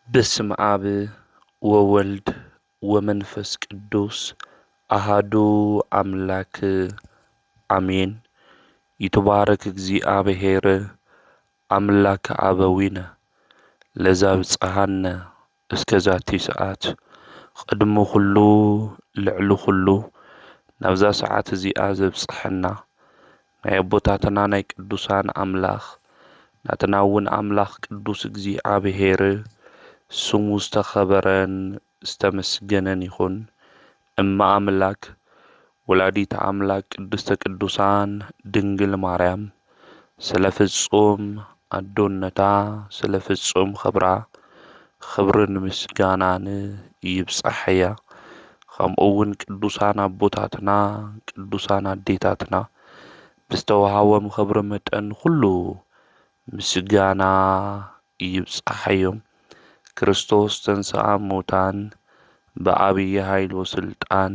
በስመ አብ ወወልድ ወመንፈስ ቅዱስ አሃዱ አምላክ አሜን። ይትባረክ እግዚአብሔር አምላከ አበዊነ ለዘአብጽሐነ እስከዛቲ ሰዓት ቅድሚ ኩሉ ልዕሊ ኩሉ ናብዛ ሰዓት እዚኣ ዘብጽሐና ናይ አቦታትና ናይ ቅዱሳን አምላኽ ናትና እውን አምላኽ ቅዱስ እግዚአብሔር ስሙ ዝተኸበረን ዝተመስገነን ይኹን። እማ አምላክ ወላዲተ አምላክ ቅድስተ ቅዱሳን ድንግል ማርያም ስለ ፍጹም አዶነታ ስለ ፍጹም ክብራ ክብርን ምስጋናን ይብጽሐያ። ከምኡ እውን ቅዱሳን አቦታትና ቅዱሳን አዴታትና ብዝተወሃቦም ክብሪ መጠን ኩሉ ምስጋና ይብጽሐዮም። ክርስቶስ ተንሥአ እሙታን በዐቢይ ኃይል ወስልጣን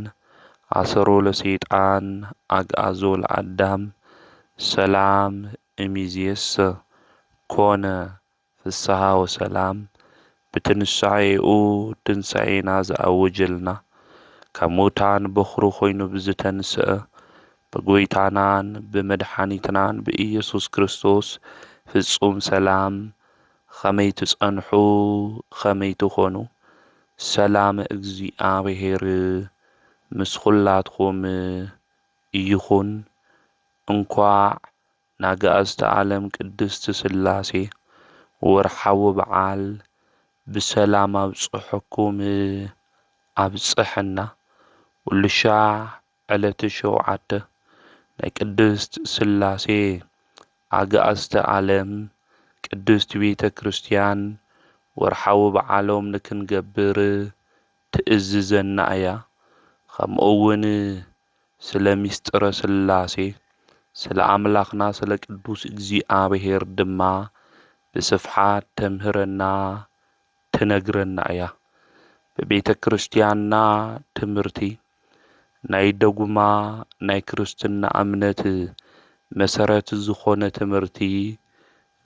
አሰሮ ለሰይጣን አግዓዞ ለአዳም ሰላም እሚዝየሰ ኮነ ፍስሐ ወሰላም። ብትንሣኤኡ ትንሣኤና ዘአወጀልና ካብ ሙታን በኵሪ ኾይኑ ብዝተንስአ ብጐይታናን ብመድኃኒትናን ብኢየሱስ ክርስቶስ ፍጹም ሰላም ኸመይ ትጸንሑ ኸመይ ትኾኑ። ሰላም እግዚአብሔር ምስ ኲላትኩም ይኹን። እንኳዕ ናጋእዝተ ዓለም ቅድስቲ ሥላሴ ወርሓዊ በዓል ብሰላም አብጽሐኩም አብጽሐና። ውልሻዕ ዕለተ ሸውዓተ ናይ ቅድስት ሥላሴ አጋእዝተ ዓለም ቅድስቲ ቤተ ክርስቲያን ወርሓዊ በዓሎም ንክንገብር ትእዝዘና እያ። ከምኡውን ስለ ምስጢረ ሥላሴ ስለ አምላኽና ስለ ቅዱስ እግዚአብሔር ድማ ብስፍሓት ተምህረና ትነግረና እያ። በቤተ ክርስቲያንና ትምህርቲ ናይ ደጉማ ናይ ክርስትና እምነት መሰረት ዝኾነ ትምህርቲ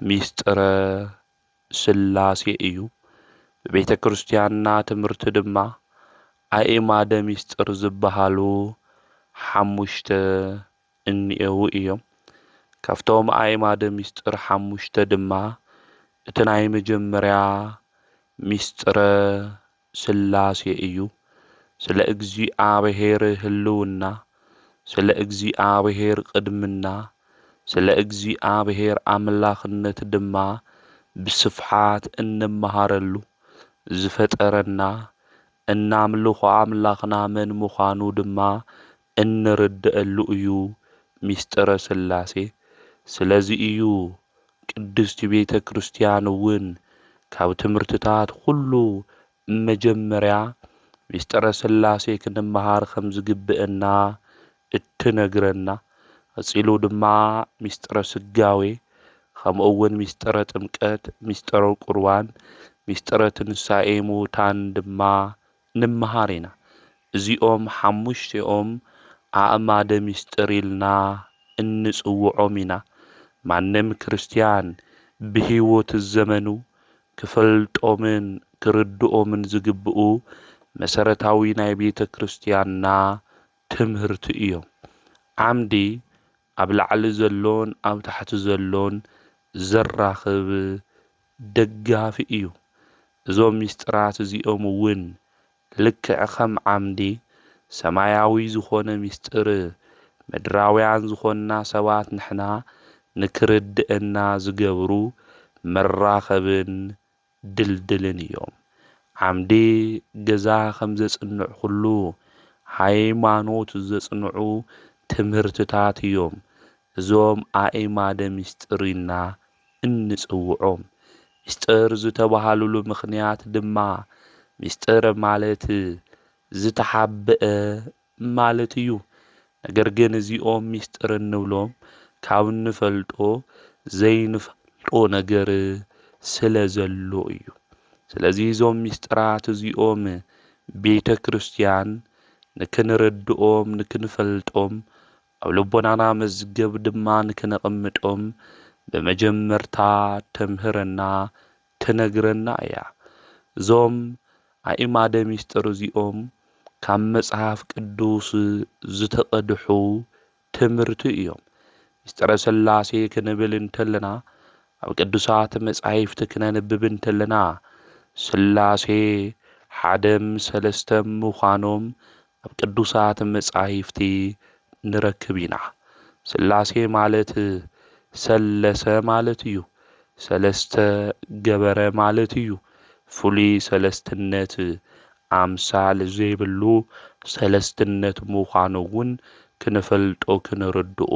ምስጢረ ሥላሴ እዩ። በቤተ ክርስቲያንና ትምህርቲ ድማ አእማደ ምስጢር ዝበሃሉ ሓሙሽተ እኒኤው እዮም። ካብቶም አእማደ ምስጢር ሓሙሽተ ድማ እቲ ናይ መጀመርያ ምስጢረ ሥላሴ እዩ። ስለ እግዚአብሔር ህልውና ስለ እግዚአብሔር ቅድምና ስለ እግዚአብሔር አምላኽነት ድማ ብስፍሓት እንመሃረሉ ዝፈጠረና እናምልኾ አምላኽና መን ምዃኑ ድማ እንርድአሉ እዩ ምስጢረ ሥላሴ። ስለዚ እዩ ቅድስቲ ቤተ ክርስቲያን እውን ካብ ትምህርትታት ኩሉ መጀመርያ ምስጢረ ሥላሴ ክንመሃር ከም ዝግብአና እትነግረና። ቀጺሉ ድማ ምስጢረ ስጋዌ ከምኡ እውን ምስጢረ ጥምቀት ምስጢረ ቁርባን ምስጢረ ትንሣኤ ሙታን ድማ ንምሃር ኢና። እዚኦም ሓሙሽቲኦም አእማደ ምስጢር ኢልና እንጽውዖም ኢና። ማንም ክርስቲያን ብሂወት ዘመኑ ክፈልጦምን ክርድኦምን ዝግብኡ መሰረታዊ ናይ ቤተ ክርስቲያንና ትምህርቲ እዮም። ዓምዲ ኣብ ላዕሊ ዘሎን ኣብ ታሕቲ ዘሎን ዘራኽብ ደጋፊ እዩ። እዞም ምስጢራት እዚኦም እውን ልክዕ ከም ዓምዲ ሰማያዊ ዝኾነ ምስጢር ምድራውያን ዝኾንና ሰባት ንሕና ንክርድአና ዝገብሩ መራኸብን ድልድልን እዮም። ዓምዲ ገዛ ከም ዘጽንዕ ኩሉ ሃይማኖት ዘጽንዑ ትምህርትታት እዮም። እዞም አእማደ ምስጢር ኢልና እንጽውዖም። ምስጢር ዝተባሃሉሉ ምኽንያት ድማ ምስጢር ማለት ዝተሓብአ ማለት እዩ። ነገር ግን እዚኦም ምስጢር እንብሎም ካብ እንፈልጦ ዘይንፈልጦ ነገር ስለ ዘሎ እዩ። ስለዚ እዞም ምስጢራት እዚኦም ቤተ ክርስቲያን ንክንርድኦም ንክንፈልጦም ኣብ ልቦናና መዝገብ ድማ ንክነቕምጦም በመጀመርታ ተምህረና ትነግረና እያ። እዞም ኣእማደ ምስጢር እዚኦም ካብ መጽሓፍ ቅዱስ ዝተቐድሑ ትምህርቲ እዮም። ምስጢረ ሥላሴ ክንብል እንተለና ኣብ ቅዱሳት መጻሕፍቲ ክነንብብ እንተለና ሥላሴ ሓደም ሰለስተም ምዃኖም ኣብ ቅዱሳት መጻሕፍቲ ንረክብ ኢና። ሥላሴ ማለት ሰለሰ ማለት እዩ። ሰለስተ ገበረ ማለት እዩ። ፍሉይ ሰለስትነት ኣምሳል ዘይብሉ ሰለስትነት ምዃኑ እውን ክንፈልጦ ክንርድኦ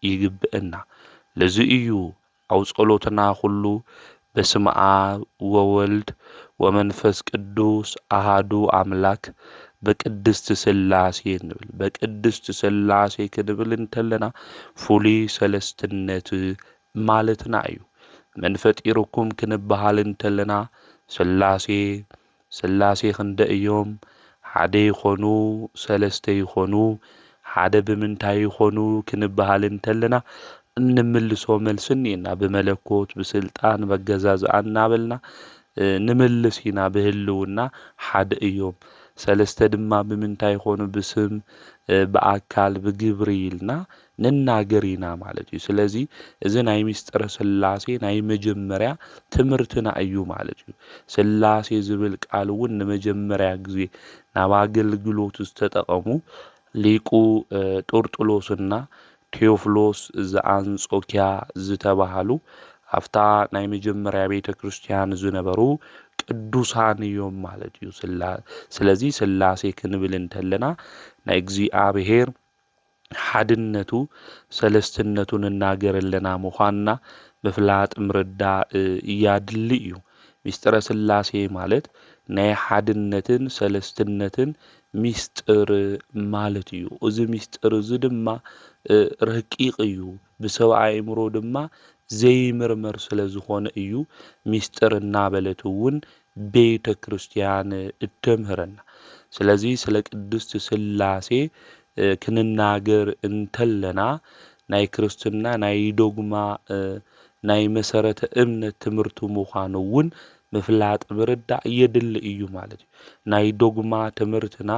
ይግብአና። ለዚ እዩ ኣብ ጸሎትና ኩሉ በስመ አብ ወወልድ ወመንፈስ ቅዱስ አሃዱ አምላክ በቅድስት ሥላሴ እንብል። በቅድስት ሥላሴ ክንብል እንተለና ፍሉይ ሰለስትነት ማለትና እዩ። መን ፈጢርኩም ክንበሃል እንተለና ሥላሴ ክንደ እዮም? ሓደ ይኾኑ ሰለስተ ይኾኑ? ሓደ ብምንታይ ይኾኑ ክንበሃል እንተለና እንምልሶ መልሲ እኒአና። ብመለኮት ብስልጣን በገዛዝኣ እናበልና ንምልስ ኢና። ብህልውና ሓደ እዮም። ሰለስተ ድማ ብምንታይ ይኾኑ? ብስም ብኣካል ብግብሪ ኢልና ንናገር ኢና ማለት እዩ። ስለዚ እዚ ናይ ምስጢረ ሥላሴ ናይ መጀመርያ ትምህርትና እዩ ማለት እዩ። ሥላሴ ዝብል ቃል እውን ንመጀመርያ ጊዜ ናብ ኣገልግሎት ዝተጠቐሙ ሊቁ ጦርጥሎስና ቴዎፍሎስ ዘአንጾኪያ ዝተባሃሉ ኣፍታ ናይ መጀመርያ ቤተ ክርስቲያን ዝነበሩ ቅዱሳን እዮም ማለት እዩ። ስለዚ ሥላሴ ክንብል እንተለና ናይ እግዚኣብሔር ሓድነቱ ሰለስትነቱ ንናገር ኣለና ምዃንና ምፍላጥ ምርዳእ እያድሊ እዩ። ምስጢረ ሥላሴ ማለት ናይ ሓድነትን ሰለስትነትን ምስጢር ማለት እዩ። እዚ ምስጢር እዚ ድማ ረቂቕ እዩ። ብሰብ ኣእምሮ ድማ ዘይምርመር ስለ ዝኾነ እዩ ምስጢር እናበለት እውን ቤተ ክርስቲያን እተምህረና። ስለዚ ስለ ቅድስቲ ሥላሴ ክንናገር እንተለና ናይ ክርስትና ናይ ዶግማ ናይ መሰረተ እምነት ትምህርቲ ምዃኑ እውን ምፍላጥ ምርዳእ የድሊ እዩ ማለት እዩ። ናይ ዶግማ ትምህርትና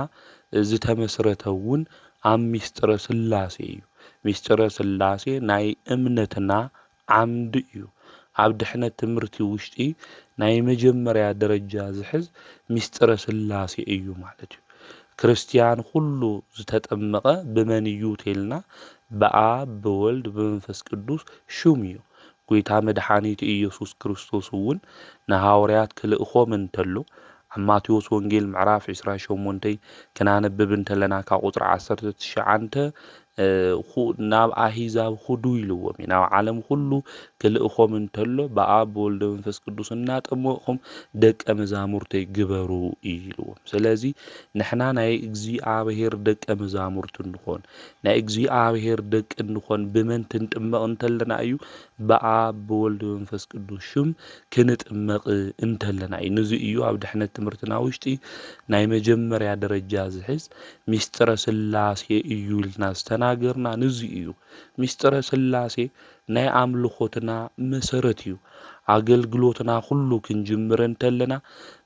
ዝተመስረተ እውን ኣብ ምስጢረ ሥላሴ እዩ። ምስጢረ ሥላሴ ናይ እምነትና ዓምዲ እዩ። ኣብ ድሕነት ትምህርቲ ውሽጢ ናይ መጀመርያ ደረጃ ዝሕዝ ምስጢረ ሥላሴ እዩ ማለት እዩ። ክርስቲያን ኩሉ ዝተጠመቐ ብመን እዩ ተይልና ብኣብ ብወልድ ብመንፈስ ቅዱስ ሹም እዩ። ጐይታ መድኃኒት ኢየሱስ ክርስቶስ እውን ንሃዋርያት ክልእኾም እንተሎ ኣብ ማቴዎስ ወንጌል ምዕራፍ 28 ክናነብብ እንተለና ካብ ቁጥሪ 19 ናብ ኣሂዛብ ኹዱ ኢልዎም እዩ። ናብ ዓለም ኩሉ ክልእኾም እንተሎ ብኣብ ብወልድ መንፈስ ቅዱስ እናጠመቕኹም ደቀ መዛሙርተይ ግበሩ ኢልዎም። ስለዚ ንሕና ናይ እግዚኣብሔር ደቀ መዛሙርቱ እንኾን ናይ እግዚኣብሔር ደቂ እንኾን ብመን ክንጥመቕ እንተለና እዩ? ብኣብ ብወልድ መንፈስ ቅዱስ ሹም ክንጥመቕ እንተለና እዩ። ነዚ እዩ ኣብ ድሕነት ትምህርትና ውሽጢ ናይ መጀመርያ ደረጃ ዝሕዝ ምስጢረ ሥላሴ እዩ ኢልና ዝተናገርና ነዚ እዩ። ምስጢረ ሥላሴ ናይ ኣምልኾትና መሰረት እዩ። ኣገልግሎትና ኩሉ ክንጅምር እንተለና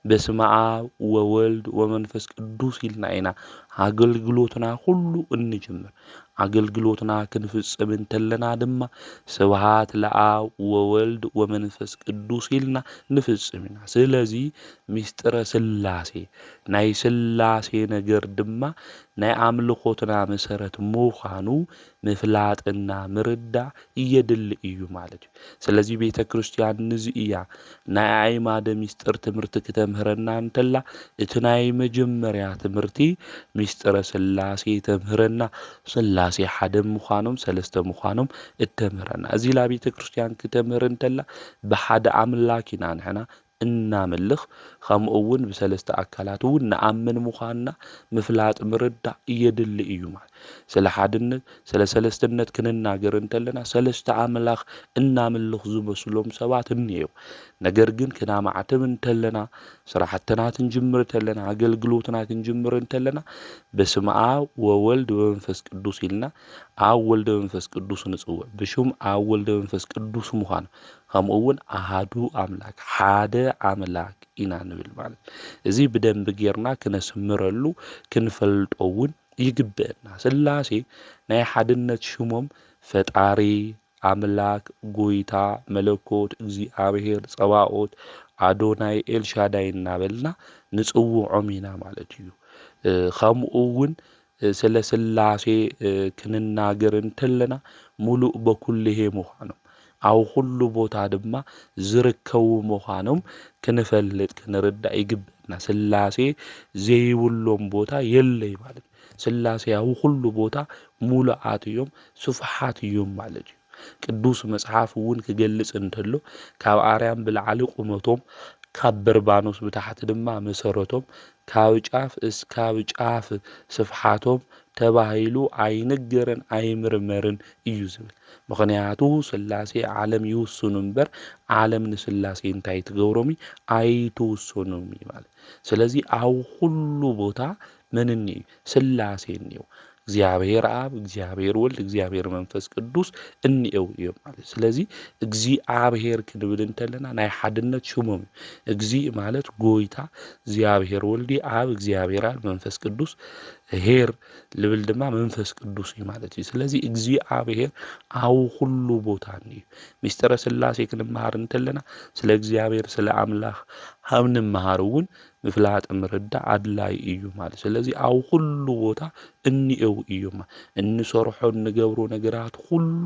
በስመ አብ ወወልድ ወመንፈስ ቅዱስ ኢልና ኢና ኣገልግሎትና ኩሉ እንጅምር። ኣገልግሎትና ክንፍጽም እንተለና ድማ ስብሃት ለአብ ወወልድ ወመንፈስ ቅዱስ ኢልና ንፍጽም ኢና። ስለዚ ምስጢረ ሥላሴ ናይ ሥላሴ ነገር ድማ ናይ ኣምልኾትና መሰረት ምዃኑ ምፍላጥና ምርዳእ እየድሊ እዩ ማለት እዩ። ስለዚ ቤተ ክርስቲያን ንዚ እያ ናይ ኣእማደ ምስጢር ትምህርቲ ክተምህረና እንተላ እቲ ናይ መጀመርያ ትምህርቲ ምስጢረ ሥላሴ ተምህረና። ሥላሴ ሓደ ምዃኖም ሰለስተ ምዃኖም እተምህረና። እዚ ላ ቤተ ክርስቲያን ክተምህር እንተላ ብሓደ ኣምላክ ኢና ንሕና እናመልኽ ከምኡ እውን ብሰለስተ ኣካላት እውን ንኣምን ምዃንና ምፍላጥ ምርዳእ እየድሊ እዩ ማለት ስለ ሓድነት ስለ ሰለስተነት ክንናገር እንተለና ሰለስተ ኣምላኽ እናምልኽ ዝመስሎም ሰባት እኒአው። ነገር ግን ክናማዕትብ እንተለና ስራሕትና ክንጅምር እንተለና ኣገልግሎትና ክንጅምር እንተለና በስመ አብ ወወልድ ወመንፈስ ቅዱስ ኢልና ኣብ ወልደ መንፈስ ቅዱስ ንጽውዕ ብሹም ኣብ ወልደ መንፈስ ቅዱስ ምዃኑ ከምኡ እውን ኣሃዱ ኣምላክ ሓደ ኣምላክ ኢና ንብል ማለት እዚ ብደንቢ ጌርና ክነስምረሉ ክንፈልጦ እውን ይግብአና። ስላሴ ናይ ሓድነት ሽሞም ፈጣሪ ኣምላክ ጎይታ መለኮት እግዚኣብሔር ጸባኦት ኣዶናይ ኤልሻዳይ እናበልና ንጽውዖም ኢና ማለት እዩ። ከምኡ እውን ስለ ስላሴ ክንናገር እንተለና ሙሉእ በኩልሄ ምዃኖም ኣብ ኩሉ ቦታ ድማ ዝርከቡ ምዃኖም ክንፈልጥ ክንርዳእ ይግብአና። ስላሴ ዘይብሎም ቦታ የለይ ማለት ስላሴ ኣብ ኩሉ ቦታ ሙሉኣት እዮም ስፍሓት እዮም ማለት እዩ። ቅዱስ መጽሓፍ እውን ክገልጽ እንተሎ ካብ ኣርያም ብላዕሊ ቁመቶም ካብ በርባኖስ ብታሕቲ ድማ መሰረቶም ካብ ጫፍ እስካብ ጫፍ ስፍሓቶም ተባሂሉ ኣይንገርን ኣይምርመርን እዩ ዝብል። ምክንያቱ ስላሴ ዓለም ይውስኑ እምበር ዓለም ንስላሴ እንታይ ትገብሮም ኣይትውስኑም ማለት። ስለዚ ኣብ ኩሉ ቦታ ምን እኒኡ ስላሴ እኒኡ እግዚአብሔር አብ እግዚአብሔር ወልድ እግዚአብሔር መንፈስ ቅዱስ እኒአው እዮም ማለት። ስለዚ እግዚአብሔር ክንብል እንተለና ናይ ሓድነት ሽሞም እግዚ ማለት ጎይታ እግዚአብሔር ወልዲ አብ እግዚአብሔር አብ መንፈስ ቅዱስ ሄር ልብል ድማ መንፈስ ቅዱስ እዩ ማለት እዩ። ስለዚ እግዚአብሔር ኣብ ኩሉ ቦታ እዩ። ሚስጥረ ስላሴ ክንመሃር እንተለና ስለ እግዚአብሔር ስለ አምላኽ ካብ ንምሃር እውን ምፍላጥ ምርዳእ አድላይ እዩ ማለት። ስለዚ ኣብ ኩሉ ቦታ እኒአው እዮም እንሰርሖ እንገብሮ ነገራት ሁሉ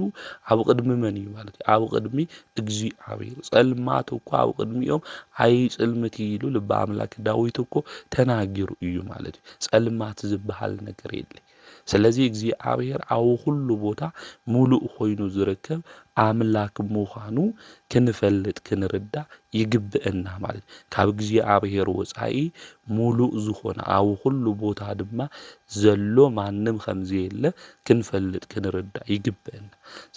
ኣብ ቅድሚ መን እዩ ማለት ኣብ ቅድሚ እግዚአብሔር። ጸልማት እኮ ኣብ ቅድሚኦም ኣይ ጽልምት ኢሉ ልበ አምላክ ዳዊት እኮ ተናጊሩ እዩ ማለት እዩ። ጸልማት ዝበሃል ነገር የለ። ስለዚ እግዚአብሔር ኣብ ኩሉ ቦታ ሙሉእ ኮይኑ ዝርከብ አምላክ ምዃኑ ክንፈልጥ ክንርዳእ ይግብአና ማለት። ካብ እግዚአብሔር ወጻኢ ሙሉእ ዝኾነ ኣብ ኩሉ ቦታ ድማ ዘሎ ማንም ከምዚ የለ ክንፈልጥ ክንርዳእ ይግብአና።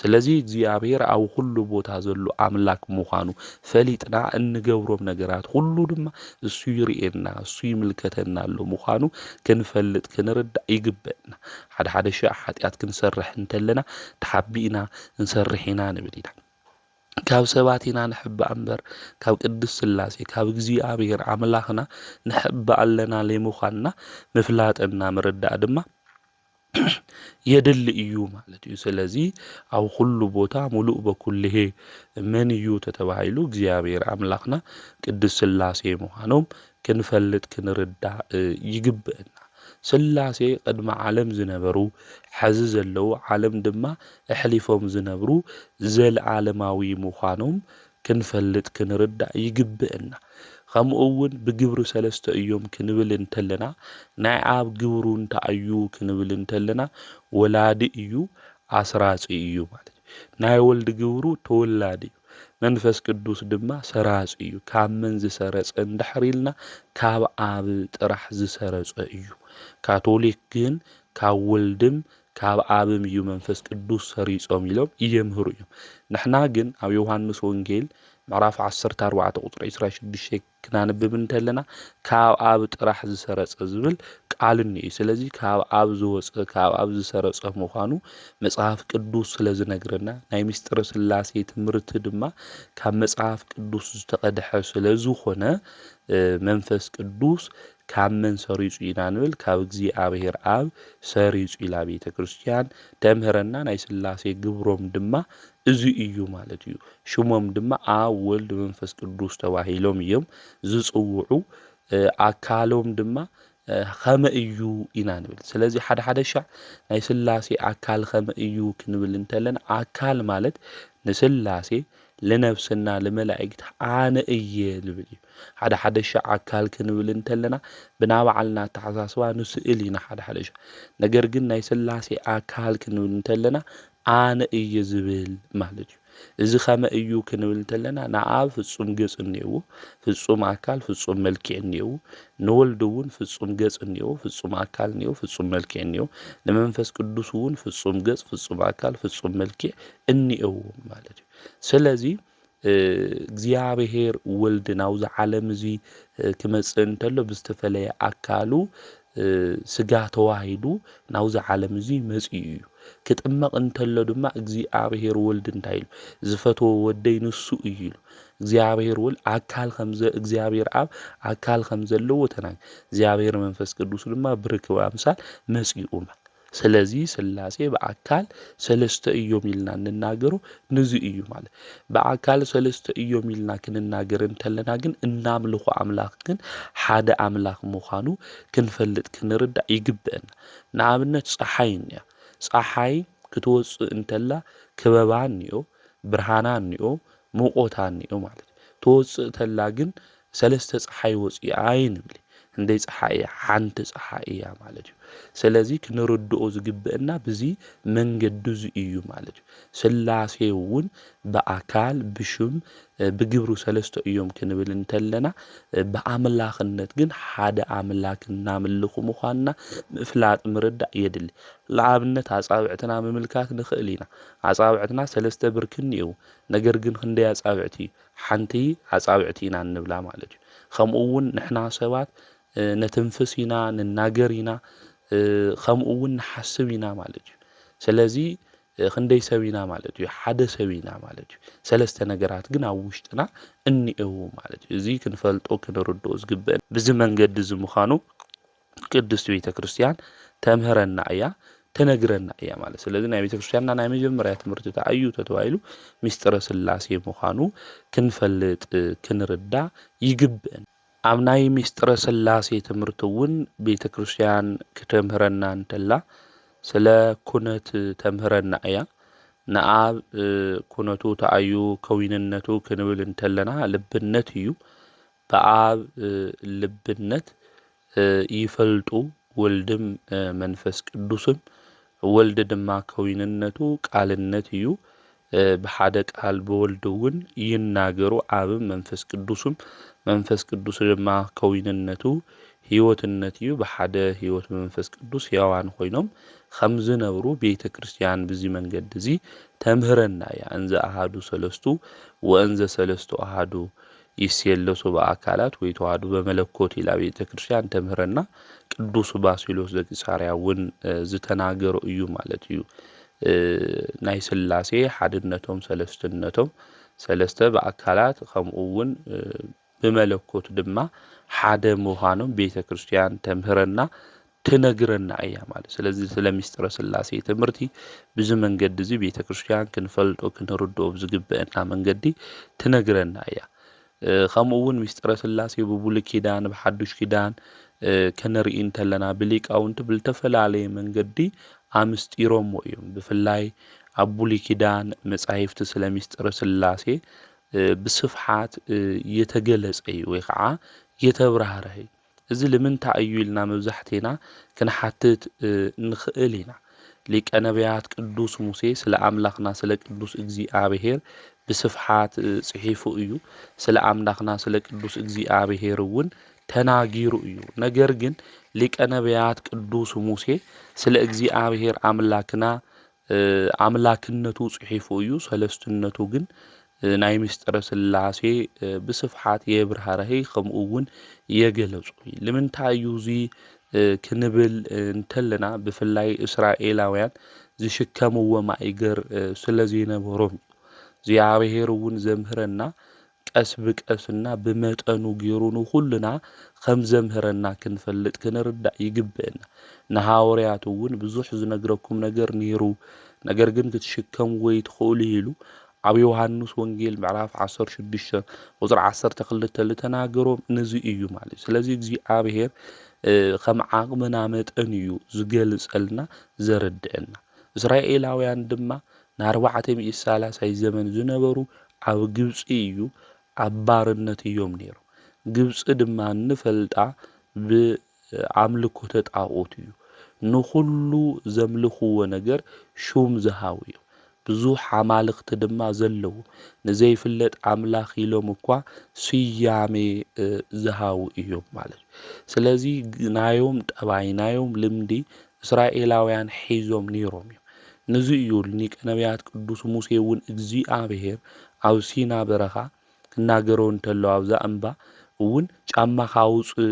ስለዚ እግዚአብሔር ኣብ ኩሉ ቦታ ዘሎ አምላክ ምዃኑ ፈሊጥና እንገብሮም ነገራት ሁሉ ድማ እሱ ይርኤና እሱ ይምልከተና ኣሎ ምዃኑ ክንፈልጥ ክንርዳእ ይግብአና። ሓደ ሸዕ ኃጢአት ክንሰርሕ እንተለና ተሓቢእና እንሰርሕ ኢና ንብል ኢና። ካብ ሰባት ኢና ንሕባእ እምበር ካብ ቅዱስ ስላሴ ካብ እግዚአብሔር አምላኽና ንሕባእ ኣለና ለይምዃንና ምፍላጥና ምርዳእ ድማ የድሊ እዩ ማለት እዩ። ስለዚ ኣብ ኩሉ ቦታ ሙሉእ በኩልሄ መን እዩ ተተባሂሉ እግዚአብሔር አምላኽና ቅዱስ ስላሴ ምዃኖም ክንፈልጥ ክንርዳእ ይግብአና። ስላሴ ቅድሚ ዓለም ዝነበሩ ሕዚ ዘለዉ ዓለም ድማ እሕሊፎም ዝነብሩ ዘለዓለማዊ ምዃኖም ክንፈልጥ ክንርዳእ ይግብአና። ከምኡ እውን ብግብሪ ሰለስተ እዮም ክንብል እንተለና ናይ ኣብ ግብሩ እንታይ እዩ ክንብል እንተለና ወላዲ እዩ ኣስራጺ እዩ ማለት እዩ። ናይ ወልዲ ግብሩ ተወላዲ እዩ። መንፈስ ቅዱስ ድማ ሰራጺ እዩ። ካብ መን ዝሰረጸ እንድሕሪልና ካብ ኣብ ጥራሕ ዝሰረጸ እዩ። ካቶሊክ ግን ካብ ወልድም ካብ ኣብም እዩ መንፈስ ቅዱስ ሰሪጾም ኢሎም እየምህሩ እዮም። ንሕና ግን ኣብ ዮሐንስ ወንጌል ምዕራፍ 14 ቁጥሪ 26 ክናንብብ እንተለና ካብ ኣብ ጥራሕ ዝሰረጸ ዝብል ቃል እኒአ። ስለዚ ካብ ኣብ ዝወፀ ካብ ኣብ ዝሰረጸ ምዃኑ መጽሐፍ ቅዱስ ስለ ዝነግረና ናይ ምስጢረ ስላሴ ትምህርቲ ድማ ካብ መጽሐፍ ቅዱስ ዝተቀድሐ ስለ ዝኾነ መንፈስ ቅዱስ ካብ መን ሰሪጹ ኢና ንብል ካብ እግዚአብሔር አብ ሰሪጹ ኢላ ቤተ ክርስቲያን ተምህረና። ናይ ስላሴ ግብሮም ድማ እዚ እዩ ማለት እዩ። ሽሞም ድማ ኣብ ወልድ መንፈስ ቅዱስ ተባሂሎም እዮም ዝጽውዑ። ኣካሎም ድማ ከመ እዩ ኢና ንብል። ስለዚ ሓደ ሻዕ ናይ ስላሴ ኣካል ከመ እዩ ክንብል እንተለና ኣካል ማለት ንስላሴ ለነፍስና ለመላእክት ኣነ እየ ልብል እዩ። ሓደ ሻዕ ኣካል ክንብል እንተለና ብናባዓልና ተሓሳስባ ንስእል ኢና ሓደ ሻዕ። ነገር ግን ናይ ስላሴ ኣካል ክንብል እንተለና ኣነ እየ ዝብል ማለት እዩ። እዚ ኸመ እዩ ክንብል እንተለና ንአብ ፍጹም ገጽ እኒአዎ ፍጹም አካል ፍጹም መልክዕ እኒአዎ ንወልድ እውን ፍጹም ገጽ እኒአዎ ፍጹም አካል እኒአዎ ፍጹም መልክዕ እኒአዎ ለመንፈስ ቅዱስ እውን ፍጹም ገጽ ፍጹም አካል ፍጹም መልክዕ እኒአዎ ማለት እዩ ስለዚ እግዚአብሔር ወልድ ናብዚ ዓለም እዚ ክመጽእ እንተሎ ብዝተፈለየ አካሉ ስጋ ተዋሂዱ ናብዚ ዓለም እዚ መጺኡ እዩ ክጥመቕ እንተሎ ድማ እግዚአብሔር ወልድ እንታይ ኢሉ ዝፈትዎ ወደይ ንሱ እዩ ኢሉ እግዚአብሔር ወልድ አካል ከምዘ እግዚአብሔር አብ አካል ከምዘለዎ ተናግ እግዚአብሔር መንፈስ ቅዱስ ድማ ብርክብ አምሳል መጺኡ ስለዚ ስላሴ በአካል ሰለስተ እዮም ኢልና እንናገሩ ንዚ እዩ ማለት በአካል ሰለስተ እዮም ኢልና ክንናገር እንተለና ግን እናምልኹ አምላኽ ግን ሓደ አምላኽ ምዃኑ ክንፈልጥ ክንርዳእ ይግብአና ንኣብነት ፀሓይ እኒኣ ፀሓይ ክትወፅእ እንተላ ክበባ እኒኦ ብርሃና እኒኦ ሙቆታ እኒኦ ማለት ትወፅእ ተላ ግን ሰለስተ ፀሓይ ወፂኣ አይንብል እንደይ ፀሓይ ሓንቲ ፀሓይ እያ ማለት እዩ ስለዚ ክንርድኦ ዝግብአና በዚ መንገዲ እዩ ማለት እዩ ስላሴ እውን በአካል ብሽም ብግብሩ ሰለስተ እዮም ክንብል እንተለና በአምላኽነት ግን ሓደ አምላክ እናምልኹ ምዃንና ምፍላጥ ምርዳእ የድሊ ለኣብነት አጻብዕትና ምምልካት ንኽእል ኢና አጻብዕትና ሰለስተ ብርኪ እኒአው ነገር ግን ክንደይ አጻብዕቲ ሓንቲ አጻብዕቲ ኢና እንብላ ማለት እዩ ከምኡ እውን ንሕና ሰባት ነትንፍስ ኢና ንናገር ኢና ከምኡ እውን ንሓስብ ኢና ማለት እዩ ስለዚ ክንደይ ሰብ ኢና ማለት እዩ ሓደ ሰብ ኢና ማለት እዩ ሰለስተ ነገራት ግን ኣብ ውሽጥና እኒአው ማለት እዩ እዚ ክንፈልጦ ክንርድኦ ዝግበአን ብዚ መንገዲ ዝምዃኑ ቅድስት ቤተ ክርስቲያን ተምህረና እያ ተነግረና እያ ማለት ስለዚ ናይ ቤተ ክርስቲያንና ናይ መጀመርያ ትምህርቲ ተኣዩ ተባሂሉ ምስጢረ ስላሴ ምዃኑ ክንፈልጥ ክንርዳእ ይግብአን ኣብ ናይ ምስጢረ ስላሴ ትምህርቲ እውን ቤተ ክርስቲያን ከተምህረና እንተላ ስለ ኩነት ተምህረና እያ ንአብ ኩነቱ ተኣዩ ከዊንነቱ ክንብል እንተለና ልብነት እዩ በአብ ልብነት ይፈልጡ ወልድም መንፈስ ቅዱስም ወልድ ድማ ከዊንነቱ ቃልነት እዩ በሓደ ቃል በወልድ እውን ይናገሩ አብም መንፈስ ቅዱስ ድማ ከዊንነቱ ህይወትነት እዩ በሓደ ህይወት መንፈስ ቅዱስ ያዋን ኮይኖም ከምዝ ነብሩ ቤተ ክርስቲያን በዚ መንገዲ እዚ ተምህረና እያ እንዘ አሃዱ ሰለስቱ ወእንዘ ሰለስቱ አሃዱ ይስየለሱ በአካላት ወይ ተዋህዱ በመለኮት ኢላ ቤተ ክርስቲያን ተምህረና ቅዱስ ባሲሎስ ዘቂሳርያ እውን ዝተናገሩ እዩ ማለት እዩ ናይ ስላሴ ሓድነቶም ሰለስትነቶም ሰለስተ በአካላት ከምኡ እውን በመለኮት ድማ ሓደ ምዃኖም ቤተ ክርስቲያን ተምህረና ትነግረና እያ ማለት ስለዚ ስለ ምስጢረ ስላሴ ትምህርቲ ብዙ መንገዲ እዚ ቤተ ክርስቲያን ክንፈልጦ ክንርድኦ ዝግበአና መንገዲ ትነግረና እያ ከምኡ እውን ምስጢረ ስላሴ ብብሉይ ኪዳን ብሓዱሽ ኪዳን ከነርኢ እንተለና ብሊቃውንቲ ብዝተፈላለየ መንገዲ ኣምስጢሮሞ እዮም ብፍላይ ኣብ ብሉይ ኪዳን መጻሕፍቲ ስለ ምስጢረ ስላሴ ብስፍሓት የተገለጸ እዩ ወይ ከዓ የተብራህርህ እዚ ንምንታይ እዩ ኢልና መብዛሕቴና ክንሓትት ንኽእል ኢና ሊቀ ነቢያት ቅዱስ ሙሴ ስለ አምላኽና ስለ ቅዱስ እግዚአብሔር ብስፍሓት ጽሒፉ እዩ ስለ አምላኽና ስለ ቅዱስ እግዚአብሔር እውን ተናጊሩ እዩ ነገር ግን ሊቀ ነቢያት ቅዱስ ሙሴ ስለ እግዚአብሔር አምላክና አምላክነቱ ጽሒፉ እዩ ሰለስትነቱ ግን ናይ ምስጢረ ስላሴ ብስፍሓት የብራህርህ ከምኡ እውን የገለጹ ንምንታይ እዩ እዚ ክንብል እንተለና ብፍላይ እስራኤላውያን ዝሽከምዎ ማእገር ስለዘይነበሮም እግዚአብሔር እውን ዘምህረና ቀስ ብቀስና ብመጠኑ ገይሩን ሁሉና ከም ዘምህረና ክንፈልጥ ክንርዳእ ይግብአና ንሐዋርያት እውን ብዙሕ ዝነግረኩም ነገር ነይሩ ነገር ግን ክትሽከምዎ ይትኽእሉ ኢሉ ኣብ ዮሐንስ ወንጌል ምዕራፍ 16 ቁጥሪ 12 ዝተናገሮም ነዚ እዩ ማለት ስለዚ እግዚአብሔር ከም ዓቕምና መጠን እዩ ዝገልጸልና ዘረድአና እስራኤላውያን ድማ ን430 ዘመን ዝነበሩ ኣብ ግብጺ እዩ ኣብ ባርነት እዮም ነይሩ ግብጺ ድማ ንፈልጣ ብኣምልኮተ ጣዖት እዩ ንኹሉ ዘምልኽዎ ነገር ሹም ዝሃው እዩ ብዙሕ ኣማልኽቲ ድማ ዘለዎ ንዘይፍለጥ ኣምላኽ ኢሎም እኳ ስያሜ ዝሃቡ እዮም ማለት እዩ። ስለዚ ናዮም ጠባይ ናዮም ልምዲ እስራኤላውያን ሒዞም ነይሮም እዮም። ነዚ እዩ ሊቀ ነቢያት ቅዱስ ሙሴ እውን እግዚኣብሔር ኣብ ሲና በረኻ ክናገሮ እንተሎ ኣብዛ እምባ እውን ጫማኻ ኣውፅእ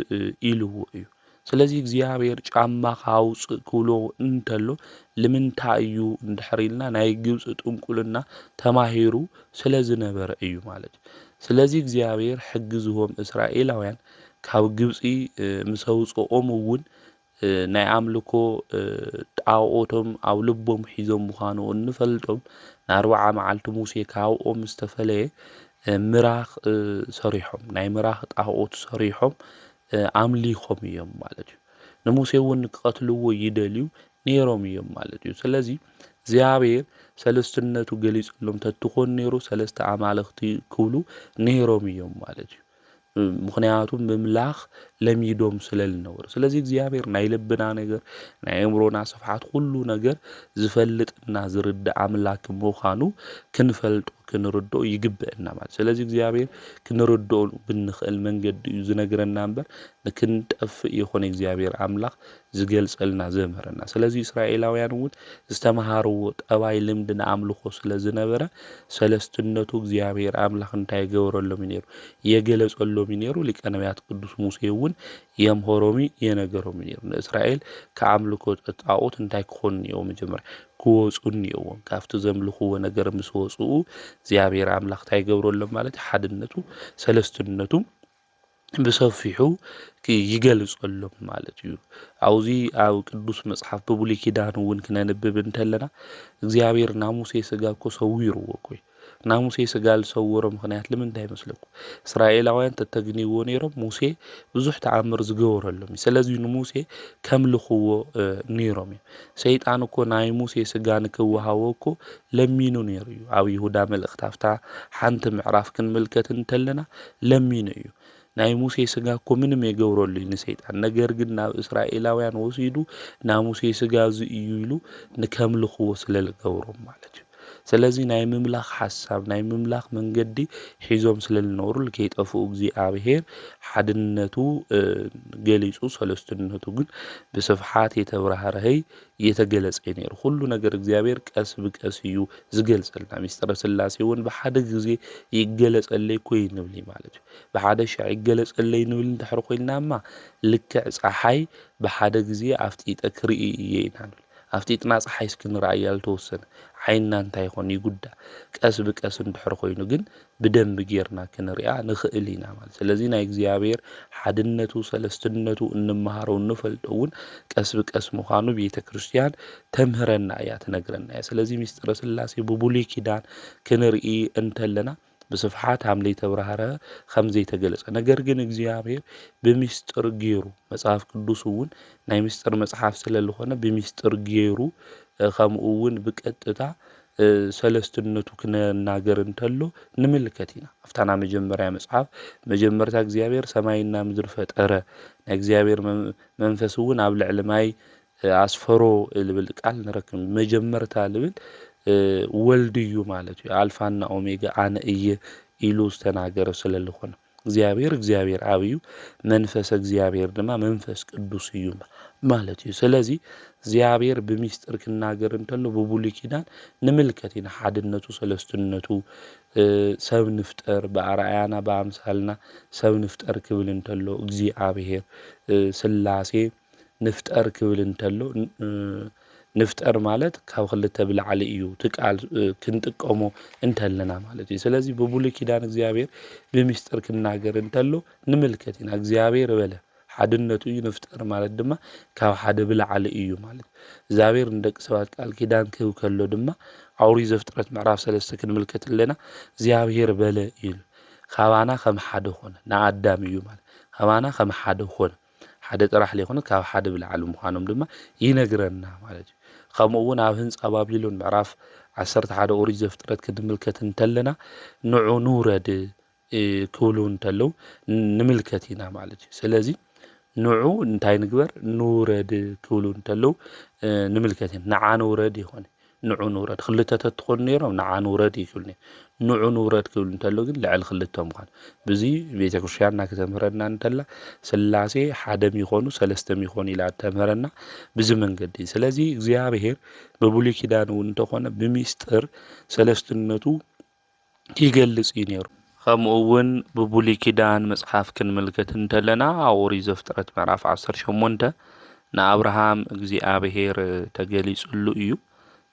ኢልዎ እዩ። ስለዚ እግዚኣብሔር ጫማኻ ኣውፅእ ክብሎ እንተሎ ንምንታይ እዩ እንድሕር ኢልና ናይ ግብፂ ጥንቁልና ተማሂሩ ስለ ዝነበረ እዩ ማለት እዩ። ስለዚ እግዚኣብሔር ሕጊ ዝቦም እስራኤላውያን ካብ ግብፂ ምስ ኣውፅኦም እውን ናይ ኣምልኮ ጣዖቶም ኣብ ልቦም ሒዞም ምዃኑ እንፈልጦም ን40 መዓልቲ ሙሴ ካብኦም ዝተፈለየ ምራኽ ሰሪሖም ናይ ምራኽ ጣዖት ሰሪሖም ኣምሊኾም እዮም ማለት እዩ። ንሙሴ እውን ክቐትልዎ ይደልዩ ነይሮም እዮም ማለት እዩ። ስለዚ እግዚኣብሔር ሰለስትነቱ ገሊጹሎም ተትኾን ነይሩ ሰለስተ ኣማልኽቲ ክብሉ ነይሮም እዮም ማለት እዩ። ምክንያቱም ምምላኽ ለሚዶም ስለ ዝነበሩ። ስለዚ እግዚኣብሔር ናይ ልብና ነገር ናይ ኣእምሮና ስፍሓት ኩሉ ነገር ዝፈልጥና ዝርዳእ ኣምላክ ምዃኑ ክንፈልጦ ክንርድኦ ይግብአና ማለት። ስለዚ እግዚኣብሔር ክንርድኦ ብንኽእል መንገዲ እዩ ዝነግረና እምበር ንክንጠፍእ ይኹን እግዚኣብሔር ኣምላኽ ዝገልጸልና ዘምህረና። ስለዚ እስራኤላውያን እውን ዝተምሃርዎ ጠባይ ልምዲ ንኣምልኾ ስለ ዝነበረ ሰለስትነቱ እግዚኣብሔር ኣምላኽ እንታይ ይገብረሎም ነይሩ የገለጸሎም ነይሩ። ሊቀ ነቢያት ቅዱስ ሙሴ እውን የምሆሮም የነገሮም ነይሩ። ንእስራኤል ከኣምልኮ ጣዖት እንታይ ክኾኑ እኒአዎ መጀመርያ ክወፁ እኒአዎም። ካብቲ ዘምልኽዎ ነገር ምስ ወፅኡ እግዚኣብሔር ኣምላኽ እንታይ ይገብረሎም ማለት ሓድነቱ ሰለስትነቱ ብሰፊሑ ይገልጸሎም ማለት እዩ። ኣብዚ ኣብ ቅዱስ መጽሓፍ ብሉይ ኪዳን እውን ክነንብብ እንተለና እግዚኣብሔር ናብ ሙሴ ስጋ እኮ ሰዊርዎ ኮይ ናብ ሙሴ ስጋ ዝሰውሮ ምክንያት ንምንታይ ይመስለኩም? እስራኤላውያን ተተግኒዎ ነይሮም ሙሴ ብዙሕ ተኣምር ዝገበረሎም እዩ። ስለዚ ንሙሴ ከምልኽዎ ነይሮም እዮም። ሰይጣን እኮ ናይ ሙሴ ስጋ ንክወሃቦ እኮ ለሚኑ ነይሩ እዩ። ኣብ ይሁዳ መልእኽቲ ኣፍታ ሓንቲ ምዕራፍ ክንምልከት እንተለና ለሚኑ እዩ። ናይ ሙሴ ስጋ እኮ ምንም የገብረሉ እዩ ንሰይጣን። ነገር ግን ናብ እስራኤላውያን ወሲዱ ናብ ሙሴ ስጋ እዚ እዩ ኢሉ ንከምልኽዎ ስለ ዝገብሮም ማለት እዩ። ስለዚ ናይ ምምላኽ ሓሳብ ናይ ምምላኽ መንገዲ ሒዞም ስለ ዝነበሩ ከይጠፍኡ እግዚኣብሔር ሓድነቱ ገሊጹ ሰለስትነቱ ግን ብስፍሓት የተብራህርሀ የተገለጸ ነይሩ። ኩሉ ነገር እግዚአብሔር ቀስ ብቀስ እዩ ዝገልጸልና። ሚስጥረ ስላሴ እውን ብሓደ ግዜ ይገለጸለይ ኮይ ንብል ማለት እዩ። ብሓደ ሻዕ ይገለጸለይ ንብል እንድሕር ኮይልናማ ልክዕ ፀሓይ ብሓደ ግዜ ኣፍጢጠ ክርኢ እየ ኢና ንብል። ኣፍጢጥና ፀሓይ እስክንረኣያ ዝተወሰነ ዓይንና እንታይ ይኾን ይጉዳእ። ቀስ ብቀስ እንድሕር ኮይኑ ግን ብደንቢ ጌርና ክንሪኣ ንኽእል ኢና ማለት። ስለዚ ናይ እግዚኣብሔር ሓድነቱ ሰለስትነቱ እንመሃሮ እንፈልጦ እውን ቀስ ብቀስ ምዃኑ ቤተ ክርስቲያን ተምህረና እያ ትነግረና እያ። ስለዚ ሚስጥረ ስላሴ ብብሉይ ኪዳን ክንርኢ እንተለና ብስፍሓት ሃምለይ ተብራህረ ከም ዘይተገለጸ ነገር ግን እግዚኣብሔር ብምስጥር ገይሩ መጽሐፍ ቅዱስ እውን ናይ ምስጥር መጽሐፍ ስለ ዝኾነ ብምስጥር ገይሩ ከምኡ እውን ብቀጥታ ሰለስትነቱ ክነናገር እንተሎ ንምልከት ኢና። ኣፍታና መጀመርያ መጽሐፍ መጀመርታ እግዚኣብሔር ሰማይና ምድሪ ፈጠረ ናይ እግዚኣብሔር መንፈስ እውን ኣብ ልዕሊ ማይ ኣስፈሮ ልብል ቃል ንረክብ። መጀመርታ ልብል ወልድ እዩ ማለት እዩ። ኣልፋና ኦሜጋ ኣነ እየ ኢሉ ዝተናገረ ስለ ዝኾነ እግዚአብሔር ኣብ እዩ መንፈስ እግዚአብሔር ድማ መንፈስ ቅዱስ እዩ ማለት እዩ። ስለዚ እግዚአብሔር ብምስጥር ክናገር እንተሎ ብብሉይ ኪዳን ንምልከት ኢና ሓድነቱ ሰለስትነቱ ሰብ ንፍጠር ብኣርአያና ብኣምሳልና ሰብ ንፍጠር ክብል እንተሎ እግዚአብሔር ስላሴ ንፍጠር ክብል እንተሎ ንፍጠር ማለት ካብ ክልተ ብላዕሊ እዩ ትቃል ክንጥቀሞ እንተለና ማለት እዩ። ስለዚ ብብሉይ ኪዳን እግዚአብሔር ብምስጥር ክናገር እንተሎ ንምልከት ኢና እግዚአብሔር በለ ሓድነቱ እዩ ንፍጠር ማለት ድማ ካብ ሓደ ብላዕሊ እዩ ማለት እግዚአብሔር ንደቂ ሰባት ቃል ኪዳን ክህብ ከሎ ድማ ኣውሪ ዘፍጥረት ምዕራፍ 3 ክንምልከት ኣለና እግዚአብሔር በለ እዩ ካባና ከም ሓደ ኾነ ንኣዳም እዩ ማለት ካባና ከም ሓደ ኾነ ሓደ ጥራሕ ለይኾነ ካብ ሓደ ብላዕሊ ምዃኖም ድማ ይነግረና ማለት እዩ። ከምኡ እውን ኣብ ህንፃ ባቢሎን ምዕራፍ 11 ኦሪት ዘፍጥረት ክንምልከት እንተለና ንዑ ንውረድ ክብሉ እንተለው ንምልከት ኢና ማለት እዩ። ስለዚ ንዑ እንታይ ንግበር ንውረድ ክብሉ እንተለው ንምልከት ኢና ንዓ ንውረድ ይኾነ ንዑ ንውረድ ክልተ ተትኾኑ ነይሮም ንዓ ንውረድ ይክብልኒ ንዑ ንውረድ ክብል እንተሎ ግን ልዕል ክልቶም ምዃን ብዚ ቤተ ክርስቲያንና ከተምህረና እንተላ ስላሴ ሓደም ይኾኑ ሰለስተም ይኾኑ ኢላ ተምህረና ብዚ መንገዲ ስለዚ እግዚአብሔር በብሉይ ኪዳን እውን እንተኾነ ብምስጥር ሰለስትነቱ ይገልጽ እዩ ነይሩ ከምኡ እውን በብሉይ ኪዳን መጽሓፍ ክንምልከት እንተለና ኦሪት ዘፍጥረት ምዕራፍ 18 ንአብርሃም እግዚአብሔር ተገሊጹሉ እዩ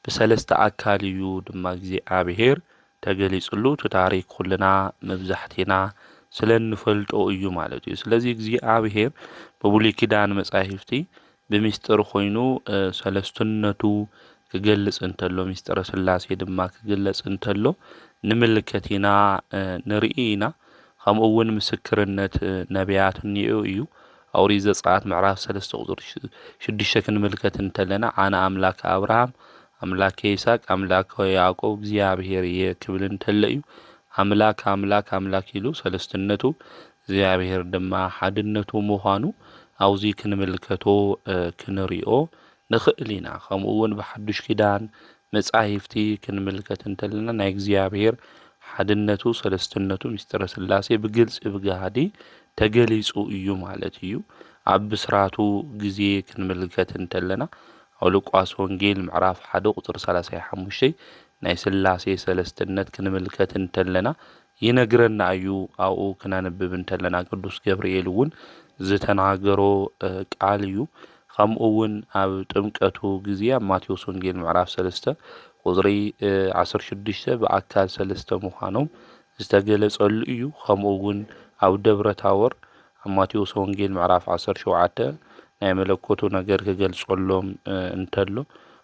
ብሰለስተ አካል እዩ ድማ እግዚአብሔር ተገሊጹሉ ታሪክ ኩልና መብዛሕቲና ስለንፈልጦ እዩ ማለት እዩ ስለዚ እግዚአብሔር በብሉይ ኪዳን መጻሕፍቲ ብምስጥር ኮይኑ ሰለስትነቱ ክገልጽ እንተሎ ምስጢረ ስላሴ ድማ ክገልጽ እንተሎ ንምልከት ኢና ንርኢ ኢና ከምኡ እውን ምስክርነት ነቢያት እኒኦ እዩ ኦሪት ዘጸአት ምዕራፍ 3 ቁጥር 6 ክንምልከት እንተለና አነ አምላክ አብርሃም አምላክ ይስሐቅ አምላክ ያዕቆብ እግዚአብሔር የክብል እንተለ እዩ አምላክ አምላክ አምላክ ኢሉ ሰለስትነቱ እግዚአብሔር ድማ ሓድነቱ ምዃኑ አውዚ ክንምልከቶ ክንሪኦ ንኽእል ኢና ከምኡ እውን ብሓዱሽ ኪዳን መጻሕፍቲ ክንምልከት እንተለና ናይ እግዚአብሔር ሓድነቱ ሰለስትነቱ ምስጢረ ስላሴ ብግልጽ ብጋሃዲ ተገሊጹ እዩ ማለት እዩ ኣብ ብስራቱ ግዜ ክንምልከት እንተለና ኣብ ሉቃስ ወንጌል ምዕራፍ 1 ቁጥር 35 ናይ ስላሴ ሰለስትነት ክንምልከት እንተለና ይነግረና እዩ ኣብኡ ክናነብብ እንተለና ቅዱስ ገብርኤል እውን ዝተናገሮ ቃል እዩ ከምኡ እውን ኣብ ጥምቀቱ ግዜ ኣብ ማቴዎስ ወንጌል ምዕራፍ 3 ቁጥሪ 16 ብኣካል ሰለስተ ምዃኖም ዝተገለጸሉ እዩ ከምኡ እውን ኣብ ደብረ ታቦር ኣብ ማቴዎስ ወንጌል ምዕራፍ 17 ናይ መለኮቱ ነገር ክገልጸሎም እንተሎ